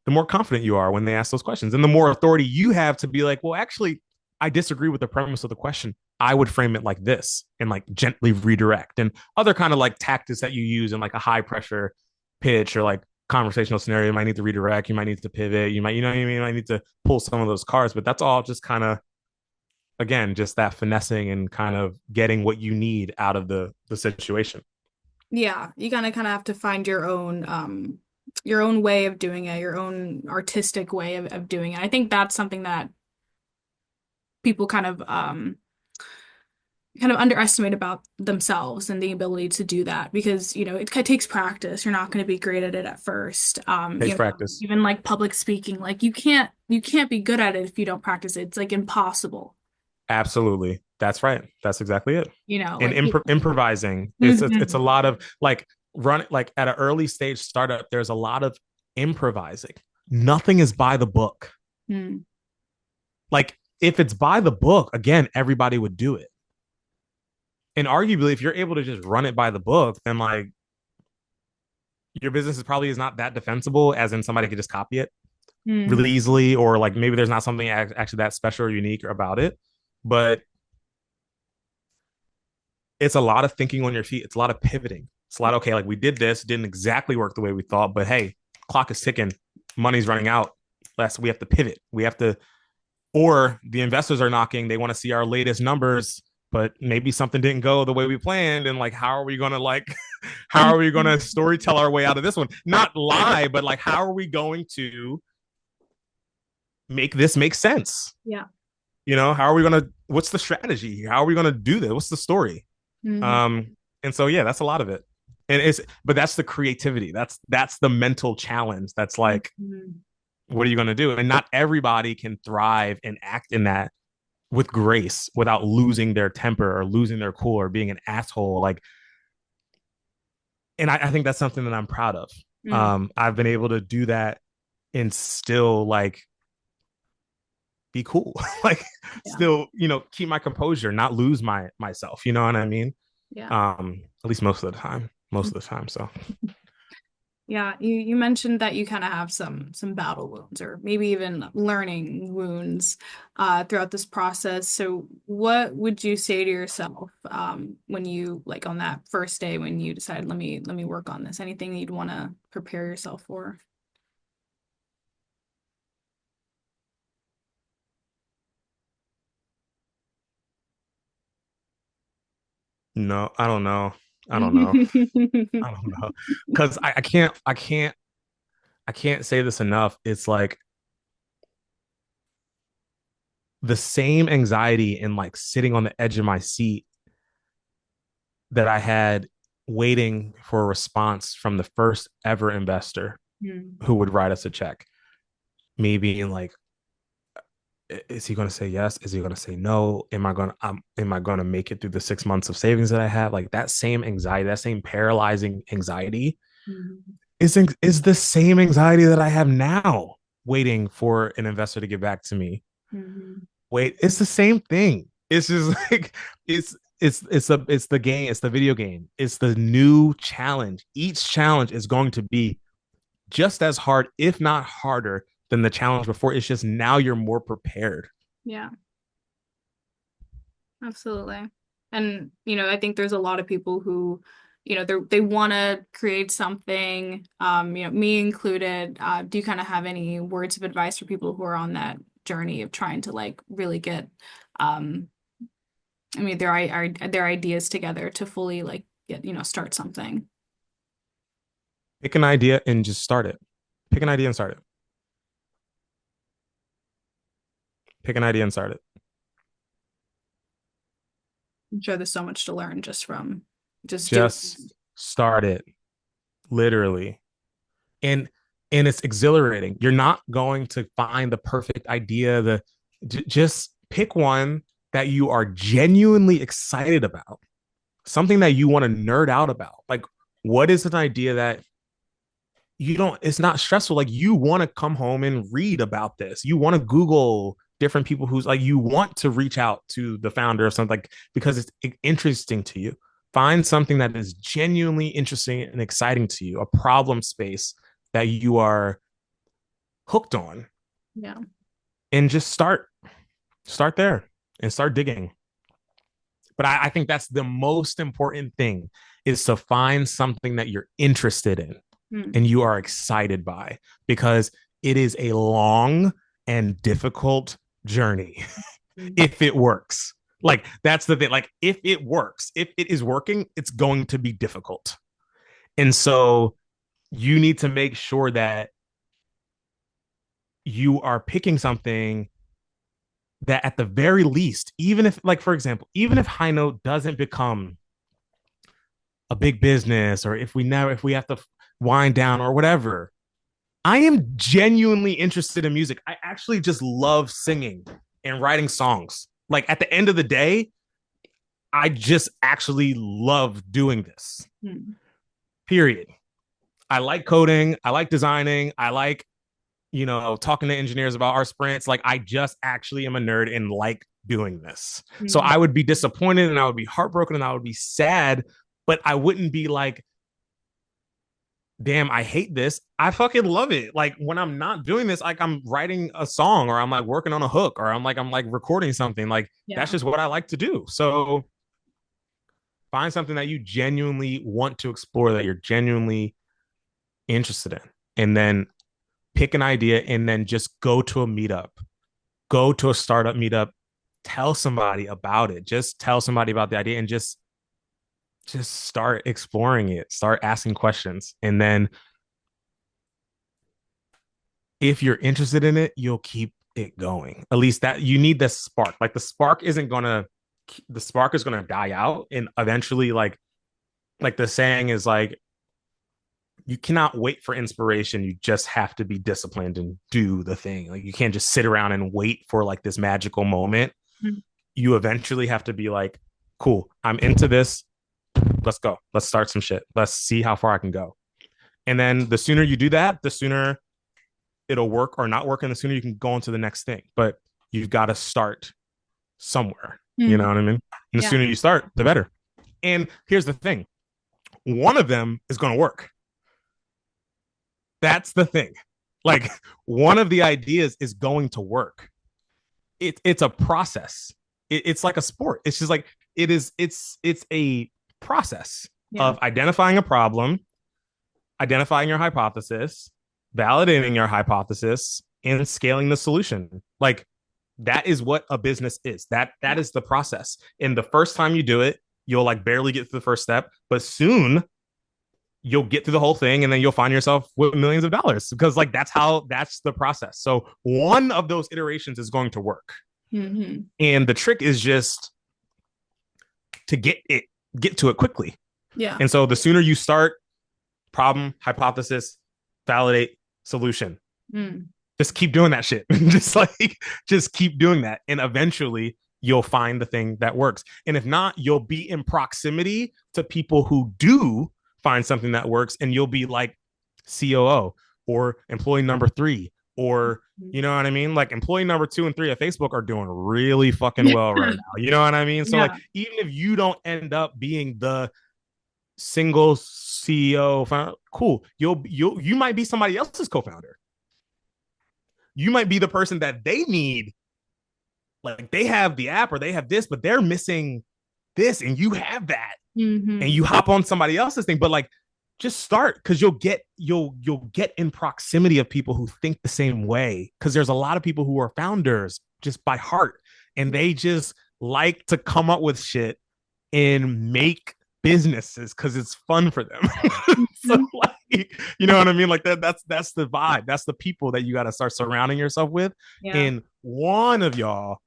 the more confident you are when they ask those questions. And the more authority you have to be like, well, actually, I disagree with the premise of the question. I would frame it like this and like gently redirect and other kind of like tactics that you use in like a high pressure pitch or like conversational scenario. You might need to redirect, you might need to pivot, you might, you know what I mean? You might need to pull some of those cards, but that's all just kind of, again, just that finessing and kind of getting what you need out of the situation. Yeah, you kind of have to find your own way of doing it, your own artistic way of doing it. I think that's something that people kind of underestimate about themselves and the ability to do that because, it takes practice. You're not going to be great at it at first. Takes practice. Even like public speaking, like you can't be good at it if you don't practice it. It's like impossible. Absolutely. That's right. That's exactly it. And Like improvising, it's a Mhm. lot of like run like at an early stage startup. There's a lot of improvising. Nothing is by the book. Mm. Like if it's by the book, again, everybody would do it. And arguably, if you're able to just run it by the book, then like your business is not that defensible, as in somebody could just copy it Mm. really easily, or like maybe there's not something actually that special or unique about it. But it's a lot of thinking on your feet. It's a lot of pivoting. It's a lot, okay, like we did this, didn't exactly work the way we thought, but hey, clock is ticking, money's running out. We have to pivot. We have to, or the investors are knocking, they want to see our latest numbers, but maybe something didn't go the way we planned. And like, how are we gonna like how are we gonna story tell our way out of this one? Not lie, but like how are we going to make this make sense? Yeah. How are we gonna what's the strategy? How are we gonna do this? What's the story? Hmm. And so yeah, that's a lot of it. And it's but that's the creativity. That's the mental challenge. That's like, Hmm. what are you gonna do? And not everybody can thrive and act in that with grace without losing their temper or losing their cool or being an asshole. Like, and I think that's something that I'm proud of. Mm. I've been able to do that and still like be cool, like Yeah. still, keep my composure, not lose myself. You know what I mean? Yeah. At least most of the time. Most of the time. So Yeah, you mentioned that you kind of have some battle wounds or maybe even learning wounds throughout this process. So what would you say to yourself when you like on that first day when you decide let me work on this? Anything you'd want to prepare yourself for? no, I don't know. I don't know. I don't know. Because I can't say this enough. It's like the same anxiety and like sitting on the edge of my seat that I had waiting for a response from the first ever investor Mm. who would write us a check. Me being like, is he going to say yes? Is he going to say no? Am I going to make it through the 6 months of savings that I have? Like that same anxiety, that same paralyzing anxiety Mhm. is the same anxiety that I have now waiting for an investor to get back to me. Mhm. Wait, it's the same thing. It's just like it's the game, it's the video game. It's the new challenge. Each challenge is going to be just as hard, if not harder, than the challenge before. It's just now you're more prepared. Yeah, absolutely. And I think there's a lot of people who, they want to create something, me included. Do you kind of have any words of advice for people who are on that journey of trying to like really get, um, their ideas together to fully like get, start something? Pick an idea and just start it. Pick an idea and start it. Pick an idea and start it. I'm sure there's so much to learn just from just doing Just it. start it, literally. And it's exhilarating. You're not going to find the perfect idea. Just pick one that you are genuinely excited about, something that you want to nerd out about. Like, what is an idea that you don't, it's not stressful. Like, you want to come home and read about this. You want to Google different people who's like, you want to reach out to the founder of something, like, because it's interesting to you. Find something that is genuinely interesting and exciting to you, a problem space that you are hooked on, Yeah. and just start there and start digging. But I think that's the most important thing, is to find something that you're interested in Mm. and you are excited by, because it is a long and difficult journey Mm. if it works. Like, that's the thing. Like, if it works, if it is working, it's going to be difficult. And so you need to make sure that you are picking something that, at the very least, even if, like, for example, even if HighNote doesn't become a big business, or if we have to wind down or whatever, I am genuinely interested in music. I actually just love singing and writing songs. Like, at the end of the day, I just actually love doing this. Mm. Period. I like coding. I like designing. I like, talking to engineers about our sprints. Like, I just actually am a nerd and like doing this. So Mm. I would be disappointed and I would be heartbroken and I would be sad, but I wouldn't be like, damn, I hate this. I fucking love it. Like, when I'm not doing this, like, I'm writing a song, or I'm like working on a hook, or I'm like recording something. Like, that's Yeah. just what I like to do. So find something that you genuinely want to explore, that you're genuinely interested in, and then pick an idea, and then just go to a meetup, go to a startup meetup, tell somebody about it. Just tell somebody about the idea, and just start exploring it, start asking questions. And then, if you're interested in it, you'll keep it going. At least that, you need the spark. Like, the spark is gonna die out, and eventually, like the saying is, like, you cannot wait for inspiration. You just have to be disciplined and do the thing. Like, you can't just sit around and wait for like this magical moment. Mm. You eventually have to be like, cool, I'm into this. Let's go. Let's start some shit. Let's see how far I can go. And then the sooner you do that, the sooner it'll work or not work, and the sooner you can go on to the next thing. But you've got to start somewhere. You know Mm. what I mean? And the Yeah. sooner you start, the better. And here's the thing: one of them is going to work. That's the thing. Like, one of the ideas is going to work. It's a process. It's like a sport. It's just like, it's a process Yeah. of identifying a problem, identifying your hypothesis, validating your hypothesis, and scaling the solution. Like, that is what a business is. That Yeah. is the process. And the first time you do it, you'll like barely get to the first step, but soon you'll get through the whole thing, and then you'll find yourself with millions of dollars, because like, that's the process. So one of those iterations is going to work. Hmm. And the trick is just to get to it quickly. Yeah. And so the sooner you start, problem, hypothesis, validate, solution. Mm. Just keep doing that shit. Just keep doing that. And eventually you'll find the thing that works. And if not, you'll be in proximity to people who do find something that works, and you'll be like COO or employee number 3, or, you know what I mean? Like, employee number 2 and 3 at Facebook are doing really fucking well right now. You know what I mean? So like, Yeah. even if you don't end up being the single CEO founder, cool. You might be somebody else's co-founder. You might be the person that they need. Like, they have the app or they have this, but they're missing this, and you have that, and Hmm. you hop on somebody else's thing. But like, just start, because you'll get in proximity of people who think the same way, because there's a lot of people who are founders just by heart, and they just like to come up with shit and make businesses because it's fun for them. So Hmm. like, you know what I mean? Like, that's the vibe. That's the people that you got to start surrounding yourself with. Yeah. And one of y'all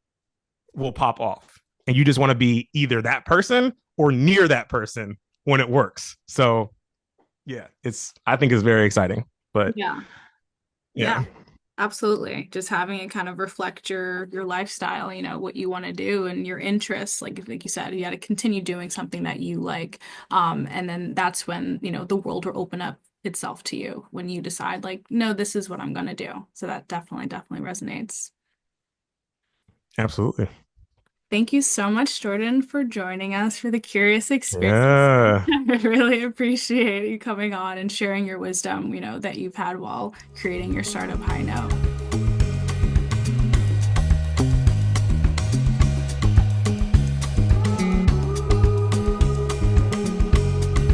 will pop off. and you just want to be either that person or near that person when it works. So yeah, it's I think it's very exciting. But Yeah. Yeah. yeah, Absolutely. Just having it kind of reflect your lifestyle, what you want to do and your interests. Like you said, you got to continue doing something that you like. And then that's when, the world will open up itself to you when you decide like, no, this is what I'm gonna do. So that definitely resonates. absolutely. Thank you so much, Jordan, for joining us for the Curious Experience. Yeah. I really appreciate you coming on and sharing your wisdom, that you've had while creating your startup high note.